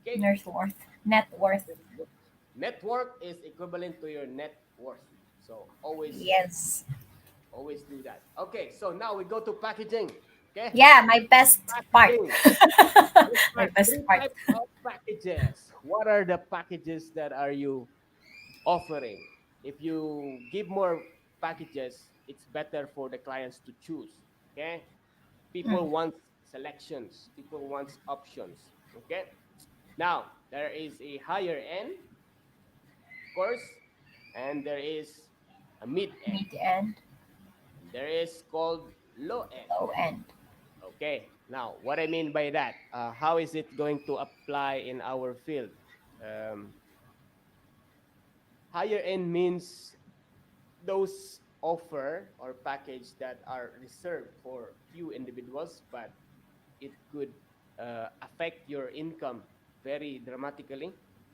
Okay? Net worth. Net worth. Net worth is equivalent to your net worth. So Yes. always do that. Okay, so now we go to packaging. Okay? Yeah, my best part. Packaging. Let's My start. best Three part. types of packages. What are the packages that are you offering? If you give more packages, it's better for the clients to choose. Okay, Mm. people want selections, people want options. Okay, now there is a higher end, of course, and there is a mid end, Mid end. and there is called low end. Low end. Okay, now what I mean by that, how is it going to apply in our field? um, Higher end means those offer or package that are reserved for few individuals, but it could affect your income very dramatically.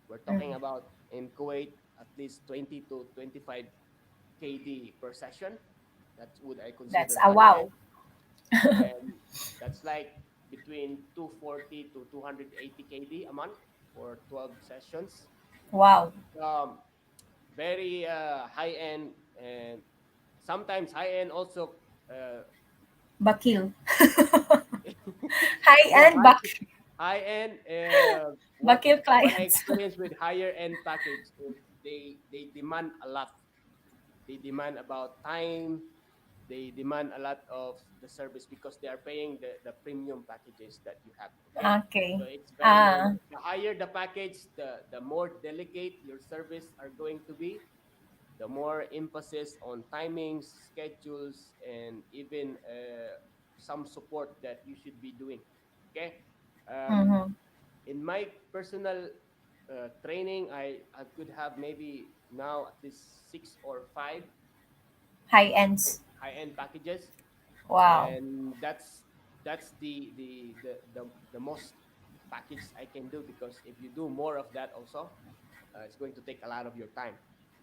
We're talking Mm. about in Kuwait at least 20 to 25 KD per session. That's what I That's consider a higher wow. end, and that's like between 240 to 280 KD a month for 12 sessions. Wow. Um, Very high end, and sometimes high end also uh, Bakil. High no end bak high end bakil what I clients. experienced with higher end package is they demand a lot. They demand about time, they demand a lot of the service, because they are paying the premium packages that you have. Okay, so Okay. it's very Ah, normal. The higher the package, the more delicate your service are going to be, the more emphasis on timings, schedules, and even some support that you should be doing. Okay. Um, mm-hmm. in my personal training, I could have maybe now at least 6 or 5 High ends. high end packages, Wow. and that's the most package I can do, because if you do more of that also, it's going to take a lot of your time.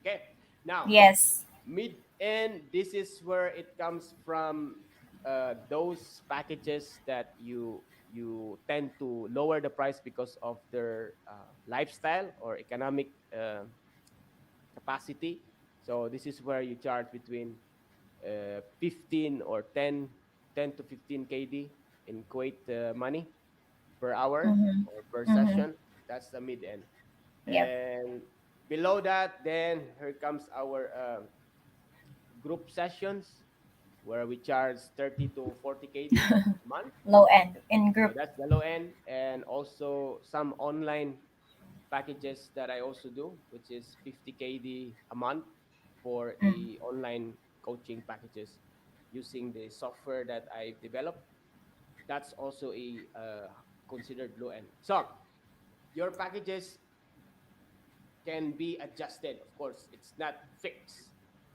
Okay, now Yes. mid end, this is where it comes from. Those packages that you tend to lower the price because of their lifestyle or economic capacity. So this is where you charge between 15 or 10 to 15 KD in Kuwait money per hour Mm-hmm. or per Mm-hmm. session. That's the mid end. Yep. And below that, then here comes our group sessions, where we charge 30 to 40 KD a month. Low end in So group. that's the low end. And also some online packages that I also do, which is 50 KD a month for Mm. a online coaching packages using the software that I developed. That's also a considered low end. So your packages can be adjusted. Of course, it's not fixed.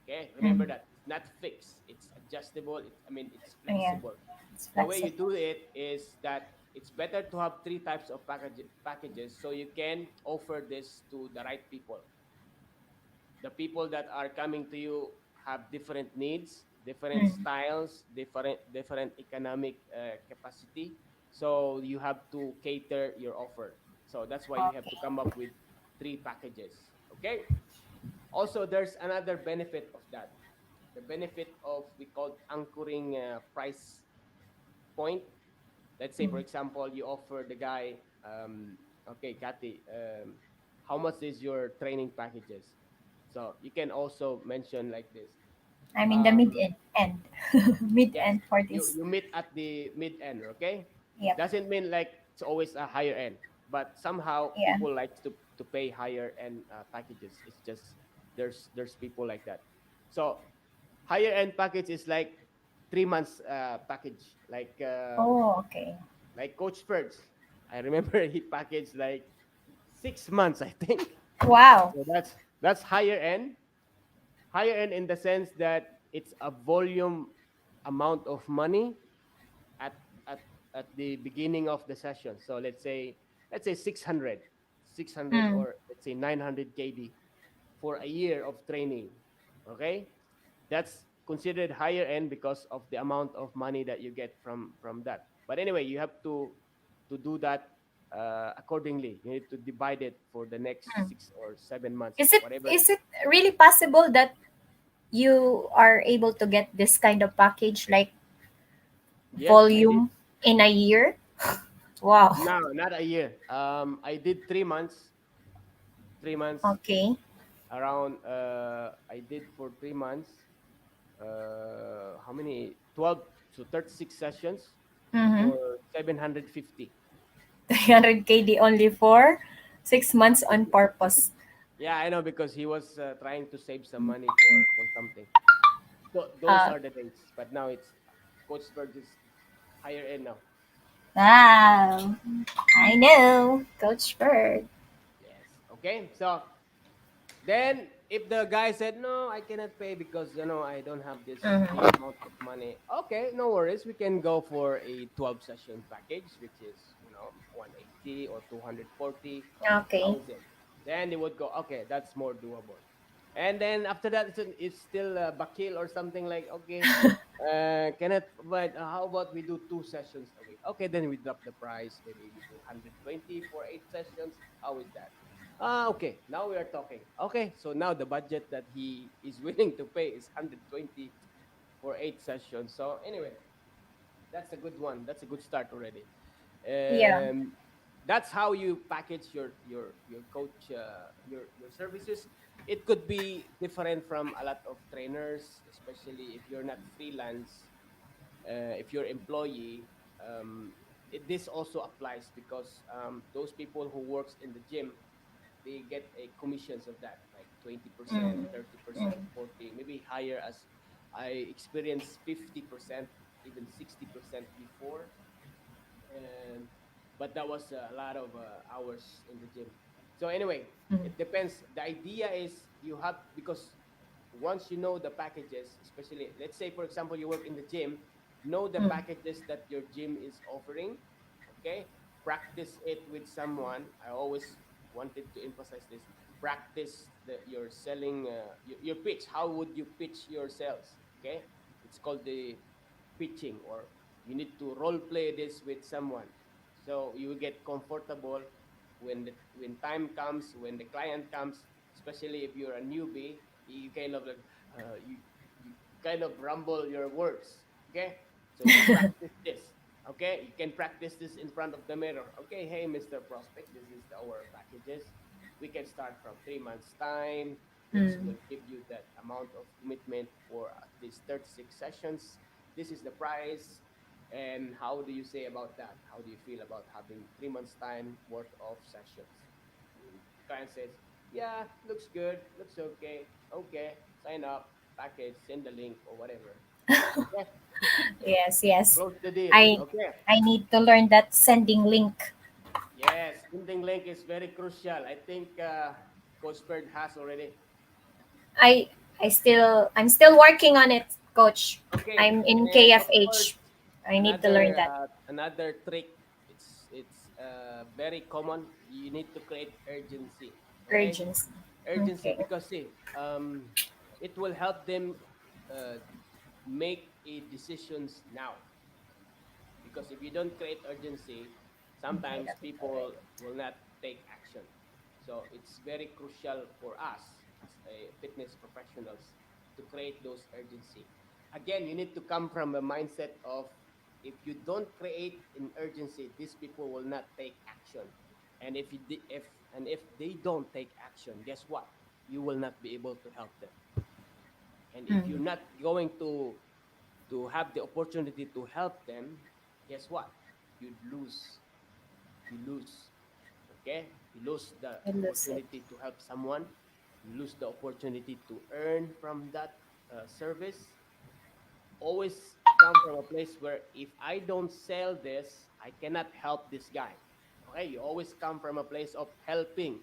Okay, remember Mm. that it's not fixed. It's adjustable. It's Yeah. flexible. It's The way you flexible. do it is that it's better to have three types of packages, so you can offer this to the right people. The people that are coming to you have different needs, different Mm. styles, different economic capacity. So you have to cater your offer. So that's why you have to Okay. come up with three packages. Okay. Also, there's another benefit of that. The benefit of we call anchoring price point. Let's say, for Mm. example, you offer the guy, okay, Kathy, how much is your training packages? So you can also mention like this. I'm in the mid Um, end. Mid yes, end for you this. you meet at the mid end, okay? Yep. Doesn't mean like it's always a higher end, but somehow Yeah. people like to pay higher end packages. It's just there's people like that. So higher end package is like 3 months package, Oh, okay. like Coach Ferds. I remember he packaged like 6 months, I think. Wow. So that's higher end in the sense that it's a volume amount of money at at at the beginning of the session. So let's say 600 Mm. or let's say 900 KD for a year of training. Okay? That's considered higher end because of the amount of money that you get from that. But anyway, you have to do that accordingly. You need to divide it for the next Mm. 6 or 7 months, Is it whatever. is it really possible that you are able to get this kind of package like Yes, I did. volume in a year? Wow. No, not a year. I did 3 months. 3 months Okay. around. I did for 3 months. How many? 12 to 36 sessions Mm-hmm. for 750. 300 KD only for 6 months on purpose. Yeah, I know, because he was trying to save some money for something. So those Uh, are the days. But now it's Coach Bird is higher end now. wow. I know. Coach Bird. Yes. Okay. So then, if the guy said, "No, I cannot pay because I don't have this Mm-hmm. amount of money," okay, no worries. We can go for a 12 session package, which is 180 or 240 Okay. thousand. Then they would go, okay, that's more doable. And then after that, it's still bakil or something like, okay, cannot provide. How about we do 2 sessions a week? Okay, then we drop the price. Maybe we do 120 for 8 sessions. How is that? Okay, now we are talking. Okay, so now the budget that he is willing to pay is 120 for 8 sessions. So anyway, that's a good one. That's a good start already. Yeah. Um, that's how you package your coach your services. It could be different from a lot of trainers, especially if you're not freelance. If you're employee, this also applies, because those people who works in the gym, they get a commissions of that, like 20%, Mm. 30%, Mm. 40, maybe higher, as I experienced 50%, even 60% before. And but that was a lot of hours in the gym. So anyway, Mm, it depends. The idea is you have, because once you know the packages, especially let's say for example you work in the gym, know the mm, packages that your gym is offering. Okay, practice it with someone. I always wanted to emphasize this. Practice your selling, your pitch. How would you pitch your sales? Okay, it's called the pitching, or you need to role play this with someone, so you will get comfortable when time comes, when the client comes, especially if you're a newbie. You kind of like, you kind of rumble your words. Okay, so you practice this. Okay, you can practice this in front of the mirror. Okay, hey, Mr. Prospect, this is our packages. We can start from 3 months time. This mm. will give you that amount of commitment for at least 36 sessions. This is the price. And how do you say about that? How do you feel about having 3 months time worth of sessions? And the client says, yeah, looks good, looks okay. Okay, sign up, package, send the link or whatever. Okay, Yes, yes. close the deal. I Okay. I need to learn that sending link. Yes, sending link is very crucial. I think Coach Bird has already. I I'm still working on it, coach. Okay, I'm in and of course, KFH. I need to learn another that. another trick. It's very common. You need to create urgency. Okay, Urgency. urgency, Okay. because see, it will help them uh, make a decisions now. Because if you don't create urgency, Okay, sometimes got it already. people will not take action. So it's very crucial for us as a fitness professionals to create those urgency. Again, you need to come from a mindset of, if you don't create an urgency, these people will not take action. And if they don't take action, guess what? You will not be able to help them. And if Mm, you're not going to have the opportunity to help them, guess what? You'd lose. You lose. Okay? You lose the I lose it. opportunity to help someone. You lose the opportunity to earn from that service. Always come from a place where if I don't sell this, I cannot help this guy. Okay? You always come from a place of helping.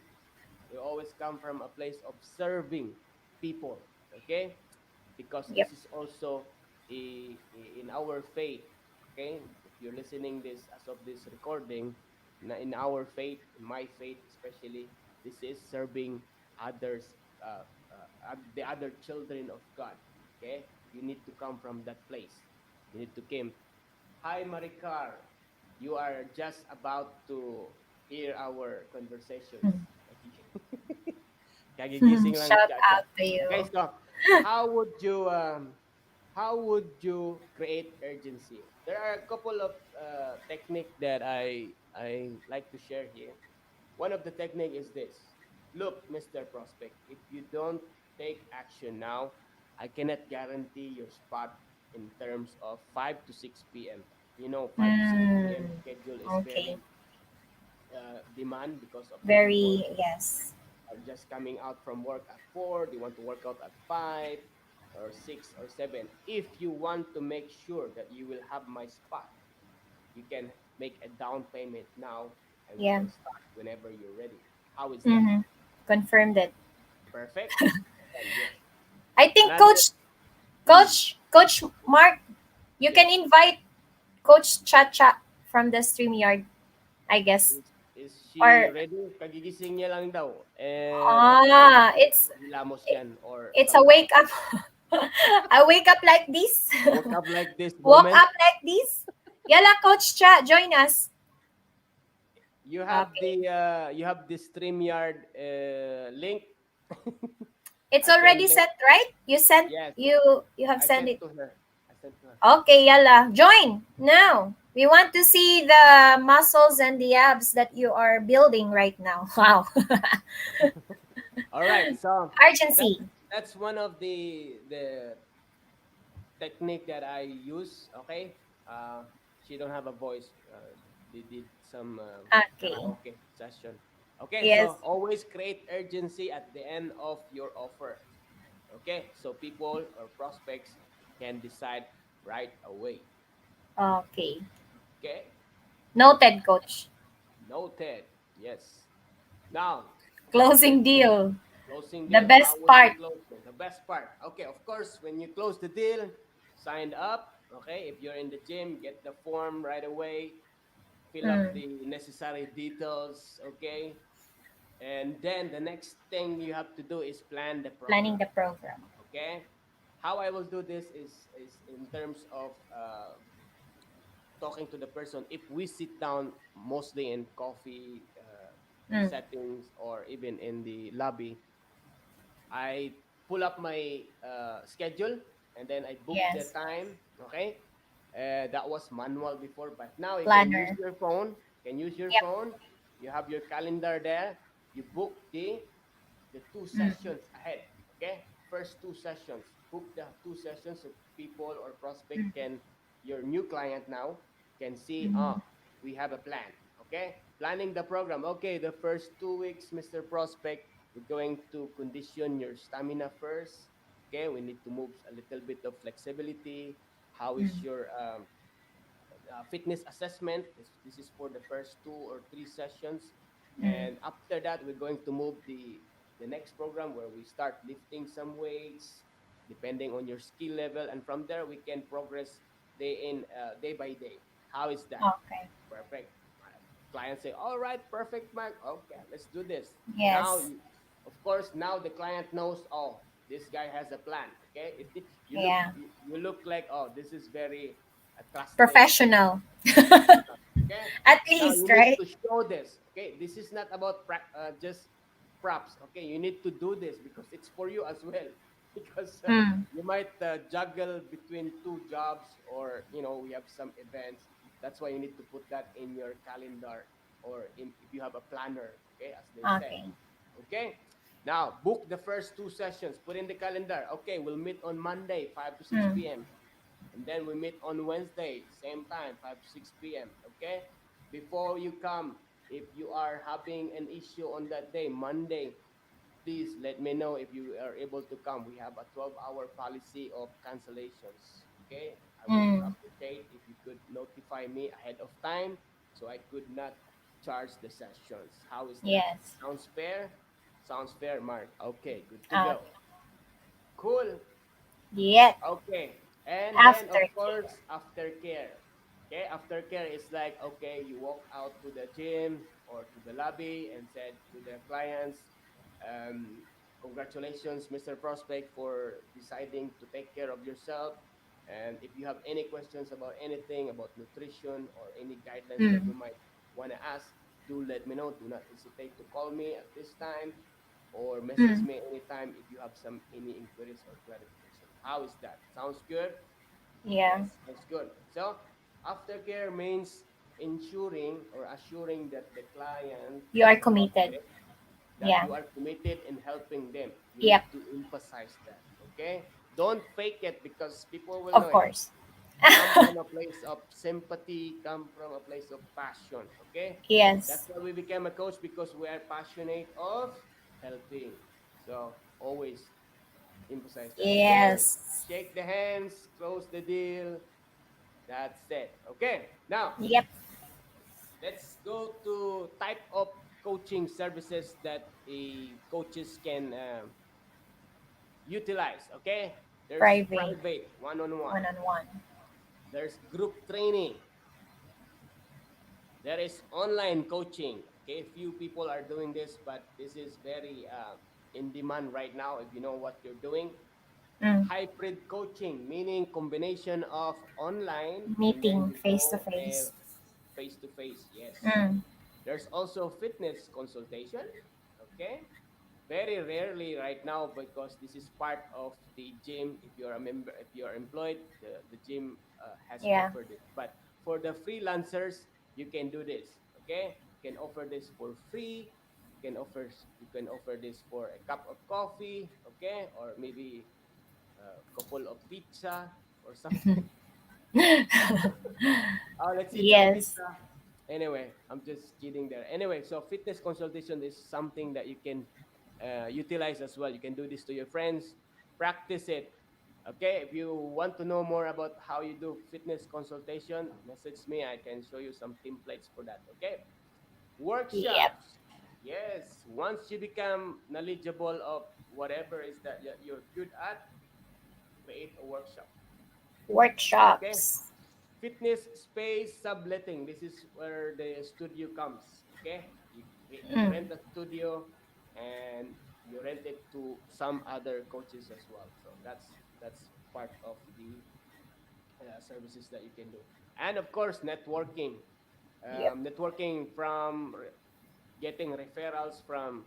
You always come from a place of serving people. Okay? Because Yep. this is also in our faith. Okay, if you're listening this as of this recording, in our faith, in my faith especially, this is serving others, the other children of God. Okay, you need to come from that place. You need to come. Hi, Maricar, you are just about to hear our conversations. Kagigising lang, Shout cha. out to Okay, you. so how would you how would you create urgency? There are a couple of technique that I like to share here. One of the technique is this. Look, Mr. Prospect, if you don't take action now, I cannot guarantee your spot in terms of 5 to 6 p.m. You know, 5 to 6 p.m. Mm, schedule is okay. very demand, because of the people Very yes. are just coming out from work at 4, they want to work out at 5 or 6 or 7. If you want to make sure that you will have my spot, you can make a down payment now, and we Yeah. can start whenever you're ready. How is that? Mm-hmm. Confirmed it. Perfect. And yes. I think Another, mm, Coach Mark, you can yes. invite Coach Chacha from the StreamYard, I guess. Is she Or ready? Kagigising niya lang daw. And akala ah, niya hilamos yan or it's a something. wake up. I wake up like this. Woke up like this Woke moment. up like this. Yala, Coach Cha, join us. Okay. You have the StreamYard link. It's I can already make, set, right? yes. You have I sent sent it. to her. I sent to her. Okay, yala. Join now. We want to see the muscles and the abs that you are building right now. Wow. All right. So that Urgency. that's one of the technique that I use. Okay. She don't have a voice. They did some Okay. karaoke session. Okay. Yes. So always create urgency at the end of your offer. Okay. So people or prospects can decide right away. Okay. Okay. Noted, coach. Noted. Yes. Now, Closing Let's go. deal. Closing The deal. How best was the part. closing? The best part. Okay, of course, when you close the deal, signed up. Okay, if you're in the gym, get the form right away. Fill up Mm. the necessary details. Okay, and then the next thing you have to do is plan the Planning program. the program. Okay, how I will do this is in terms of talking to the person. If we sit down mostly in coffee Mm. settings or even in the lobby, I pull up my schedule and then I book the Yes. time. Okay, that was manual before, but now you can use Planner. your phone. Can use your Yep. phone. You have your calendar there. You book the two Mm. sessions ahead. Okay, first two sessions. Book the two sessions so people or Mm. prospect can your new client now can see. Mm. We have a plan. Okay, planning the program. Okay, the first 2 weeks, Mr. Prospect, we're going to condition your stamina first. Okay, we need to move a little bit of flexibility. How is Mm. your fitness assessment? This is for the first 2 or 3 sessions, Mm. and after that, we're going to move the next program where we start lifting some weights depending on your skill level, and from there we can progress day by day. How is that? Okay. Perfect. My client say, all right, perfect, Mark. Okay, let's do this. Now, Yes. of course, now the client knows, oh, this guy has a plan. Okay, Yeah. you look like, oh, this is very trusted Professional. professional. Okay, At now least, you need right? to show this. Okay, this is not about just props. Okay, you need to do this because it's for you as well. Because Mm. you might juggle between two jobs, or we have some events. That's why you need to put that in your calendar, or if you have a planner. Okay, as they said. Okay. Okay, now book the first two sessions. Put in the calendar. Okay, we'll meet on Monday, 5 to 6 Mm. p.m. And then we meet on Wednesday, same time, 5 to 6 p.m. Okay? Before you come, if you are having an issue on that day, Monday, please let me know if you are able to come. We have a 12-hour policy of cancellations. Okay? I would Mm. appreciate if you could notify me ahead of time so I could not charge the sessions. How is that? Yes. Sounds fair? Sounds fair, Mark. Okay, good to Okay. go. Cool. Yep. Okay. And then, of Aftercare. course, aftercare. Okay. Aftercare is like, okay, you walk out to the gym or to the lobby and said to the clients, congratulations, Mr. Prospect, for deciding to take care of yourself. And if you have any questions about anything about nutrition or any guidelines that you Mm. might want to ask, do let me know. Do not hesitate to call me at this time or message Mm. me anytime if you have some any inquiries or clarification. How is that? Sounds good? Yeah. Yes, sounds good. So aftercare means ensuring or assuring that the client You are or committed. prospect that Yeah. you are committed in helping them. You Yep. need to emphasize that. Okay? Don't fake it because people will know Of it. course. Come from a place of sympathy, come from a place of passion. Okay? That's Yes. why we became a coach, because we are passionate of helping. So always emphasize that. Okay? Yes. Shake the hands, close the deal. That's it. Okay. Now Yep. let's go to type of coaching services that a coaches can utilize. Okay. There's Private. private one-on-one. One on one. There's group training. There is online coaching. Okay, few people are doing this, but this is very in demand right now. If you know what you're doing, Mm. hybrid coaching, meaning combination of online and then Meeting you face to go face. face to face. Yes. Mm. There's also fitness consultation. Okay, very rarely right now because this is part of the gym. If you're a member, if you're employed, the gym has Yeah. offered it, but for the freelancers you can do this. Okay, you can offer this for free. You can offer this for a cup of coffee. Okay, or maybe a couple of pizza or something. Oh, let's eat some Yes. pizza. Anyway, I'm just kidding there. Anyway, so fitness consultation is something that you can utilize as well. You can do this to your friends, practice it. Okay, if you want to know more about how you do fitness consultation, message me. I can show you some templates for that. Okay, Yep. workshops. Yes, once you become knowledgeable of whatever is that you're good at, create a workshop. Okay, Workshops. fitness space subletting. This is where the studio comes. Okay, you Mm. rent a studio and you rent it to some other coaches as well. So that's part of the services that you can do. And of course, networking. Yep. Networking from getting referrals from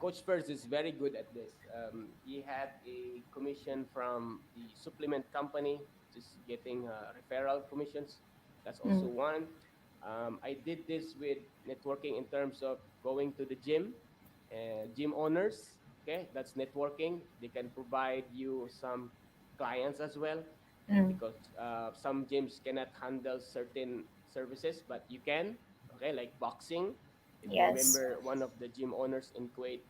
Coach Spurs is very good at this. He had a commission from the supplement company, which is getting referral commissions. That's also Mm. one. I did this with networking in terms of going to the gym, gym owners. Okay, that's networking. They can provide you some clients as well Mm. because some gyms cannot handle certain services, but you can. Okay, like boxing. If you Yes. remember, one of the gym owners in Kuwait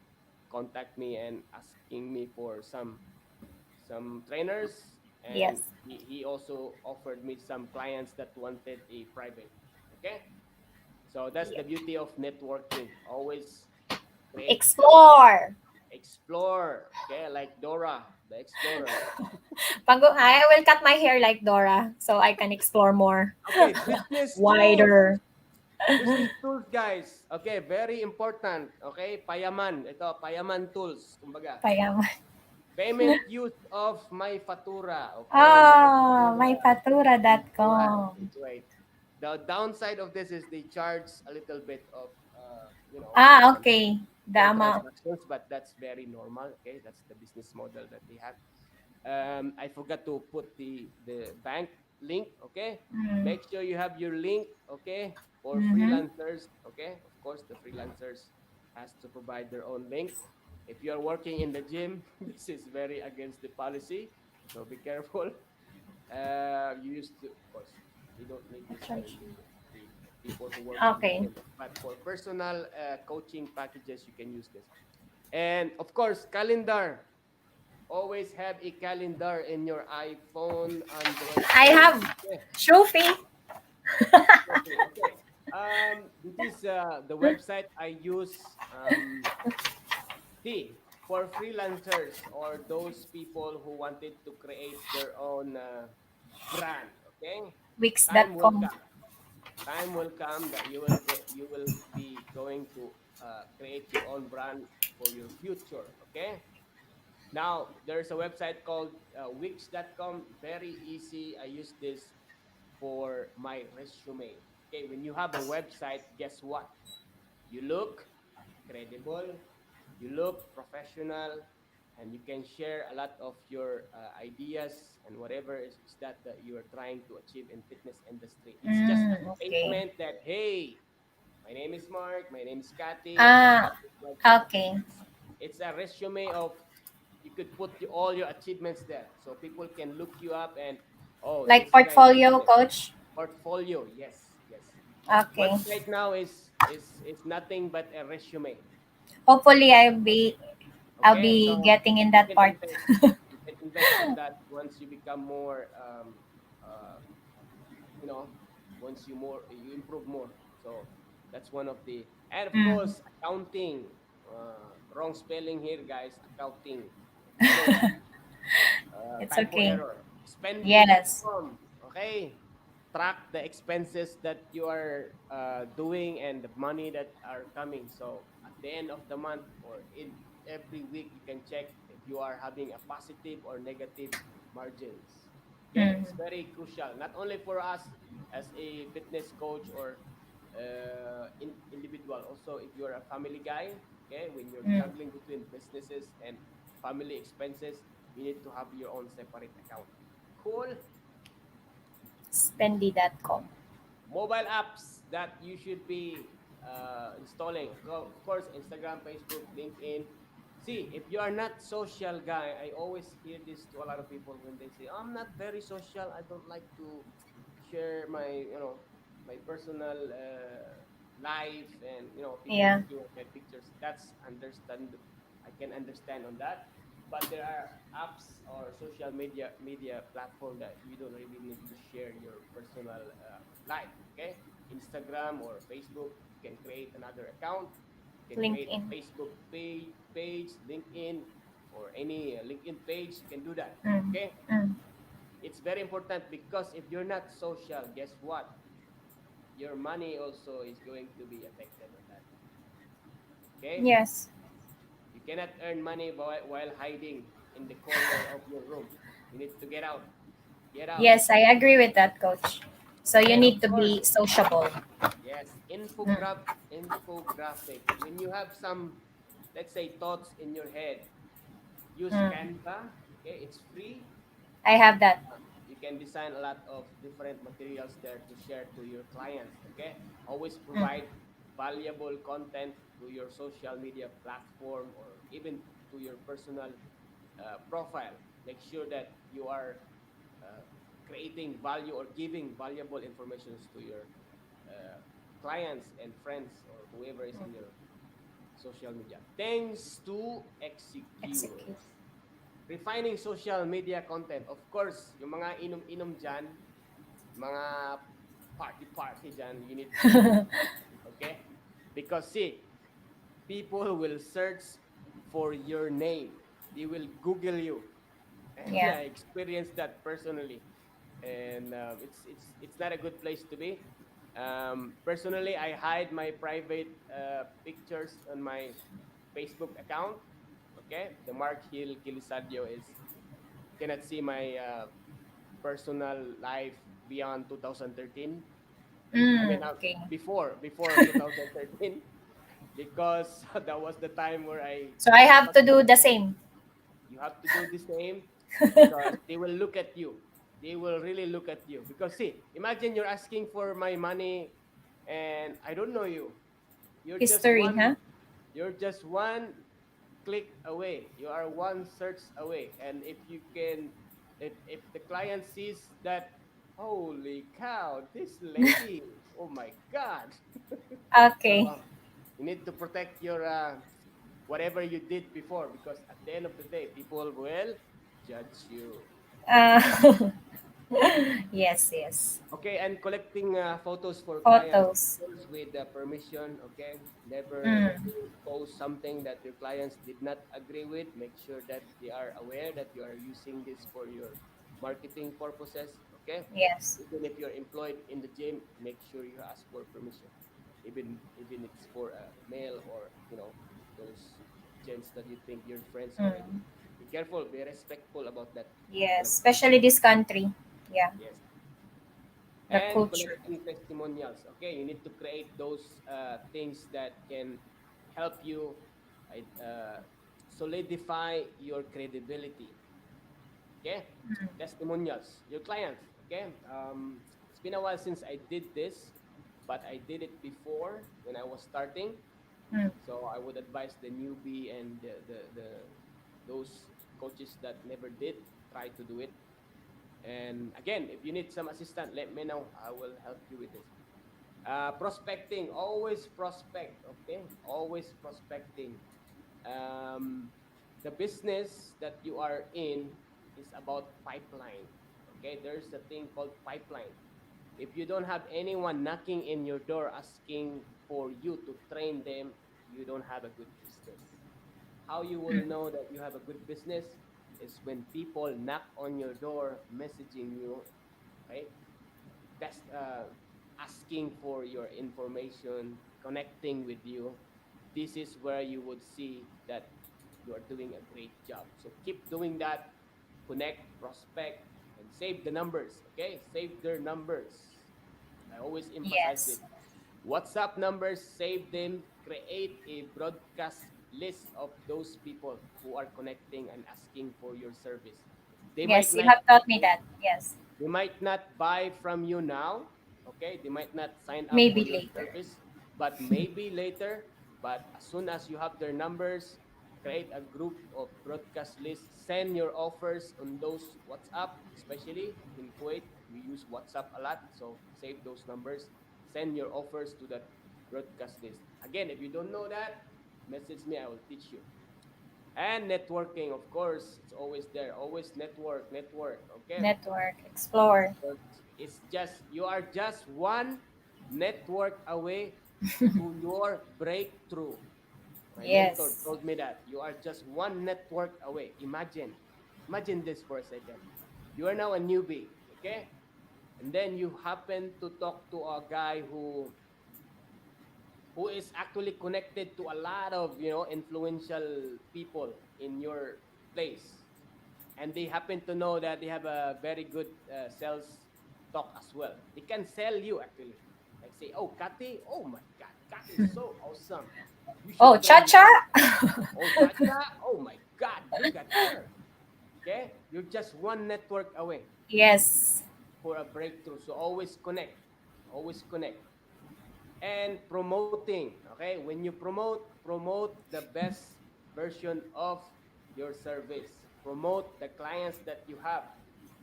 contact me and asking me for some trainers, and Yes. he also offered me some clients that wanted a private. Okay, so that's the Yep. beauty of networking. Always create Explore. explore. Okay, like Dora the Explorer. I will cut my hair like Dora so I can explore more. Okay, business tools. Wider. Business tools, guys. Okay, very important. Okay, payaman. Ito, payaman tools. Kumbaga, Payaman. payment use of my fatura. Okay, my Ah, fatura. myfatura.com. Please wait. The downside of this is they charge a little bit of, Ah, um, okay. The for amount. transactions, but that's very normal. Okay, that's the business model that they have. I forgot to put the bank link. Okay, Mm. make sure you have your link. Okay, for Mm-hmm. freelancers. Okay, of course the freelancers has to provide their own link. If you are working in the gym, this is very against the policy. So be careful. You used to, of course, we don't need this for the people who works in the Okay. gym, but for personal coaching packages, you can use this. And of course, calendar. Always have a calendar in your iPhone, Android I phone. have Okay, Shopee. okay, okay. This is the website I use. See, for freelancers or those people who wanted to create their own brand. Okay, time will Wix.com. come. Time will come that you will be going to create your own brand for your future. Okay. Now, there's a website called Wix.com. Very easy. I use this for my resume. Okay, when you have a website, guess what? You look credible, you look professional, and you can share a lot of your ideas and whatever is that you are trying to achieve in fitness industry. It's just a Mm, okay. statement that, hey, my name is Mark, my name is Kathy, and I Ah, have this website. okay. It's a resume of, you could put all your achievements there so people can look you up and, oh, Like this guy has portfolio, the coach. portfolio. Yes, yes. Okay. Website now is nothing but a resume. Hopefully I'll Okay, be so getting in you that can part. invest. You can invest on that once you become more, uh, you know, once you improve more. So that's one of the, and of Mm. course, accounting. Wrong spelling here, guys. Accounting. Follow It's typo okay. error. Yes. Spendly.com. Okay. Track the expenses that you are doing and the money that are coming. So at the end of the month or in every week, you can check if you are having a positive or negative margins. Okay, Mm. it's very crucial, not only for us as a fitness coach or individual. Also, if you're a family guy, okay, when you're Mm. juggling between businesses and family expenses, you need to have your own separate account. Cool. Spendy.com. Mobile apps that you should be installing. Of course, Instagram, Facebook, LinkedIn. See, if you are not social guy, I always hear this to a lot of people when they say, "I'm not very social. I don't like to share my personal life and people Yeah. looking at my pictures." That's understand. I can understand on that, but there are apps or social media platform that you don't really need to share your personal life. Okay, Instagram or Facebook, you can create another account You can create a LinkedIn. Facebook page, LinkedIn, or any LinkedIn page. You can do that. Mm. Okay, Mm. it's very important because if you're not social, guess what? Your money also is going to be affected on that. Okay, Yes. you cannot earn money while hiding in the corner of your room. You need to get out. Get out. Yes, I agree with that, coach. So you And of need to course, be sociable. yes, Mm. infographics. When you have some, let's say, thoughts in your head, use Mm. Canva. Okay, it's free. I have that. You can design a lot of different materials there to share to your clients. Okay, always Mm. provide valuable content to your social media platform or even to your personal profile. Make sure that you are uh, creating value or giving valuable informations to your uh, clients and friends or whoever is in your social media. Things to execute. Execute. Refining social media content. Of course, yung mga inom-inom dyan, mga party-party dyan, you need to limit that. Okay? Because see, people will search for your name. They will Google you. And Yeah. I experienced that personally. And it's not a good place to be. Personally, I hide my private pictures on my Facebook account. Okay, the Mark Hill Kilisadio is you cannot see my personal life beyond 2013. I mean, Mm. Okay. before 2013 because that was the time where I So I have because to do the same. you have to do the same because they will look at you. They will really look at you because see, imagine you're asking for my money and I don't know you. You're just History, one huh? you're just one click away. You are one search away. And if the client sees that, holy cow, this lady, oh my god. Okay. So you need to protect your whatever you did before because at the end of the day people will judge you. Uh, yes, yes. Okay, and collecting photos for clients, of Photos. course, with permission. Okay, never Mm. post something that your clients did not agree with. Make sure that they are aware that you are using this for your marketing purposes. Okay, Yes. even if you're employed in the gym, make sure you ask for permission. Even it's for a male or those gents that you think you're friends already. Mm. Be careful. Be respectful about that Yes, collecting especially photos. this country. Yeah, Yes, the and culture. collecting testimonials. Okay, you need to create those things that can help you solidify your credibility. Okay, Mm. testimonials, your clients. Okay, it's been a while since I did this, but I did it before when I was starting. Mm. So I would advise the newbie and the those coaches that never did try to do it. And again, if you need some assistance, let me know. I will help you with this. Prospecting, always prospect, okay? Always prospecting. Um, the business that you are in is about pipeline, okay? There's a thing called pipeline. If you don't have anyone knocking in your door asking for you to train them, you don't have a good business. How you will Mm. know that you have a good business is when people knock on your door messaging you, okay? That's asking for your information, connecting with you. This is where you would see that you are doing a great job. So keep doing that. Connect, prospect, and save the numbers. Okay, save their numbers. I always emphasize Yes. this. WhatsApp numbers, save them. Create a broadcast list of those people who are connecting and asking for your service. They might Yes, you not have taught me that. Yes. they might not buy from you now, okay? They might not sign up for Maybe your later. service, but maybe later. But as soon as you have their numbers, create a group of broadcast lists, send your offers on those WhatsApp, especially in Kuwait. We use WhatsApp a lot, so save those numbers. Send your offers to that broadcast list. Again, if you don't know that, message me, I will teach you. And networking, of course, it's always there. Always network, okay? Network, explore. Because it's just you are just one network away to your breakthrough. My mentor Yes. told me that you are just one network away. Imagine this for a second. You are now a newbie, okay? And then you happen to talk to a guy who is actually connected to a lot of, influential people in your place, and they happen to know that they have a very good sales talk as well. They can sell you actually, like say, "Oh, Kati, oh my God, Kati is so awesome. You Oh, should learn with Cha-Cha? her. Oh, Chacha, oh my God, look at her." Okay, you're just one network away Yes. for a breakthrough. So always connect, and promoting. Okay, when you promote the best version of your service. Promote the clients that you have,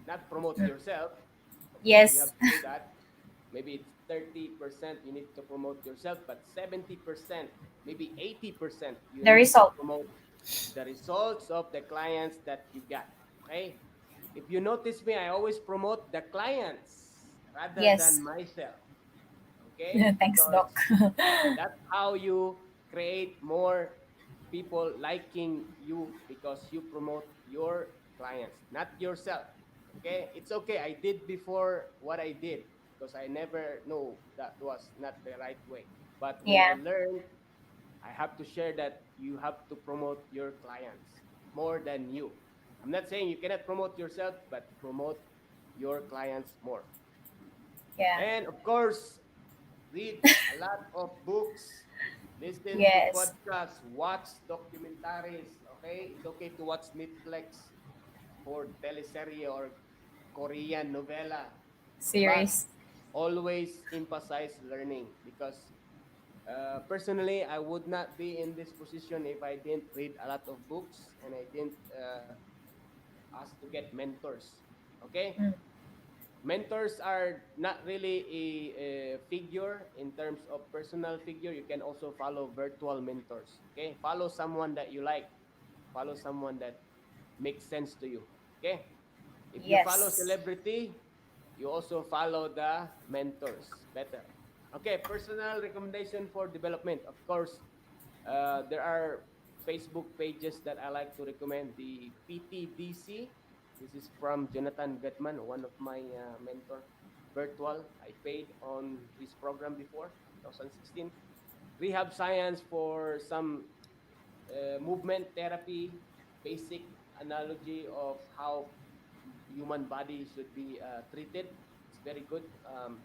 not promote yourself. Of course you Yes. have to do that. Maybe it's 30% you need to promote yourself, but 70%, maybe 80%, you The need to result. promote the results of the clients that you got. Okay, if you notice me, I always promote the clients rather than Yes. myself. Okay, Thanks, because Doc. that's how you create more people liking you, because you promote your clients, not yourself. Okay, it's okay. I did before what I did because I never know that was not the right way. But when I Yeah. learned, I have to share that you have to promote your clients more than you. I'm not saying you cannot promote yourself, but promote your clients more. Yeah. And of course, read a lot of books, listen to Yes. podcasts, watch documentaries. Okay, it's okay to watch Netflix for teleserye or Korean novela, but Series. always emphasize learning, because personally, I would not be in this position if I didn't read a lot of books and I didn't ask to get mentors. Okay, Mm. mentors are not really a figure in terms of personal figure. You can also follow virtual mentors. Okay, follow someone that you like, follow someone that makes sense to you. Okay, if you follow Yes. celebrity, you also follow the mentors better. Okay, personal recommendation for development. Of course, there are Facebook pages that I like to recommend. The PTDC. This is from Jonathan Goodman, one of my mentor. Virtual. I paid on his program before, 2016. Rehab science for some movement therapy, basic analogy of how human body should be treated. It's very good.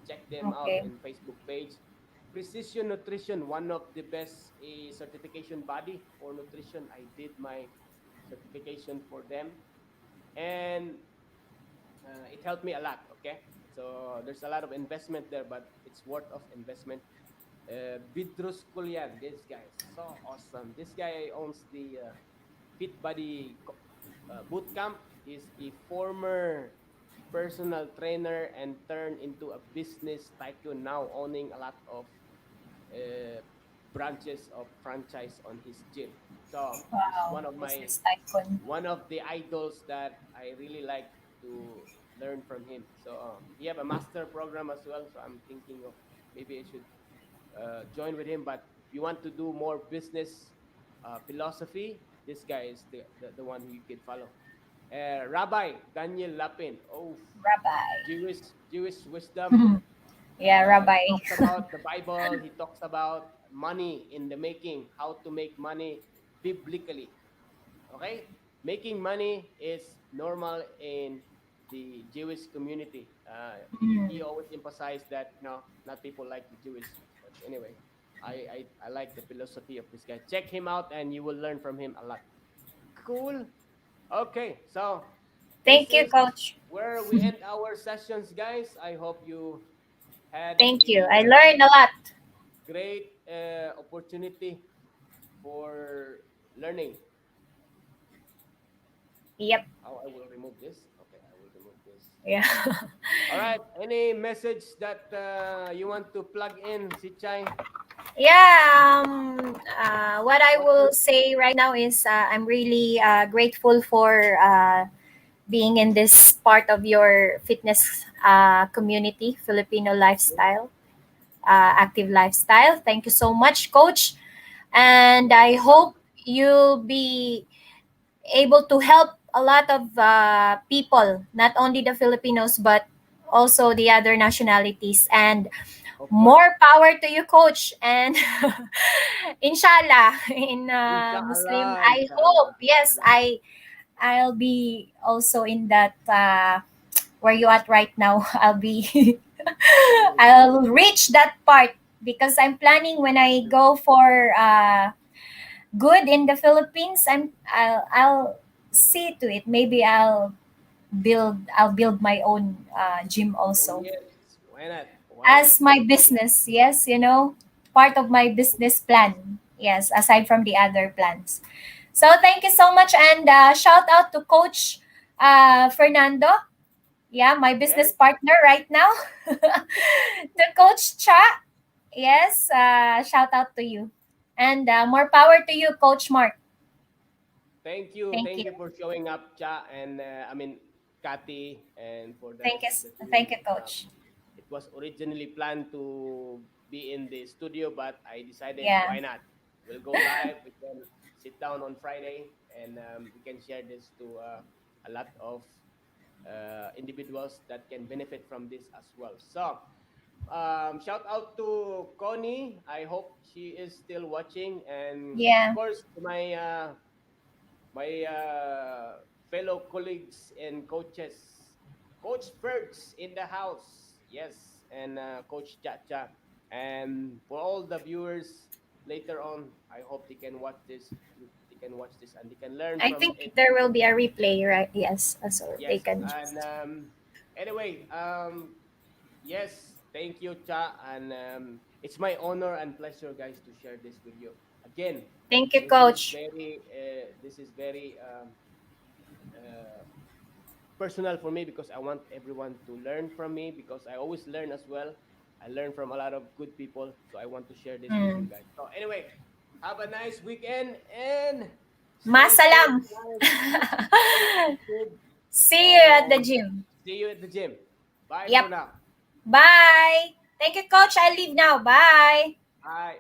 Check them out Okay. in Facebook page. Precision Nutrition, one of the best certification body for nutrition. I did my certification for them, and it helped me a lot. Okay, so there's a lot of investment there, but it's worth of investment. Bidrus Kulyan, this guy is so awesome. This guy owns the Fit Body boot camp. He's a former personal trainer and turned into a business tycoon, now owning a lot of uh, branches of franchise on his gym. So he's Wow. Business tycoon. one of the idols that I really like to learn from him. So he have a master program as well. So I'm thinking of maybe I should join with him. But if you want to do more business philosophy, this guy is the one who you could follow. Rabbi Daniel Lapin. Oh, Rabbi. Jewish wisdom. Yeah, He Rabbi. talks about the Bible. He talks about money in the making, how to make money biblically. Okay, making money is normal in the Jewish community. He Mm. always emphasized that not people like the Jewish. But anyway, I like the philosophy of this guy. Check him out, and you will learn from him a lot. Cool. Okay, so this Thank you, is Coach. where we end our sessions, guys. I hope you had Thank you. a I learned a lot. great opportunity for learning. Yep. How I will remove this? Okay, I will remove this. Yeah. All right. Any message that you want to plug in, Sichai? Yeah. What I What's your will say right now is I'm really grateful for being in this part of your fitness community, Filipino lifestyle, active lifestyle. Thank you so much, Coach. And Very I welcome. hope you'll be able to help a lot of people, not only the Filipinos, but also the other nationalities. And Of course. more power to you, coach. And inshallah, in Muslim, Inshallah, I hope, inshallah, yes, inshallah. I'll be also in that where you at right now. I'll be I'll reach that part because I'm planning when I go for good in the Philippines. I'll see to it. Maybe I'll build my own gym Oh also yes, why not? Why not? as my business. Yes, part of my business plan. Yes, aside from the other plans. So thank you so much, and shout out to Coach Fernando. Yeah, my business Yes, partner right now. To Coach Cha. Yes, shout out to you. And more power to you, Coach Mark. Thank you. thank you for showing up, Cha, and I mean, Kathy, and for Thank you. the Thank team. you, Coach. It was originally planned to be in the studio, but I decided Yeah. why not? We'll go live. We can sit down on Friday, and we can share this to a lot of individuals that can benefit from this as well. So, shout out to Connie. I hope she is still watching, and of Yeah. course to my fellow colleagues and coaches, Coach Fergs in the house, yes, and Coach Chacha, and for all the viewers later on, I hope they can watch this. They can watch this and they can learn I from think it. there will be a replay, right? Yes. So they Yes, can and just. anyway, yes, thank you, Cha, and it's my honor and pleasure, guys, to share this with you again. Thank you, Coach. This is very uh, personal for me because I want everyone to learn from me because I always learn as well. I learn from a lot of good people, so I want to share this with you Mm. guys. So anyway, have a nice weekend and stay safe, Masalam. guys. Stay active See you at the and gym. see you at the gym. Bye for Yep. now. Bye. Thank you, Coach. I leave now. Bye. Bye.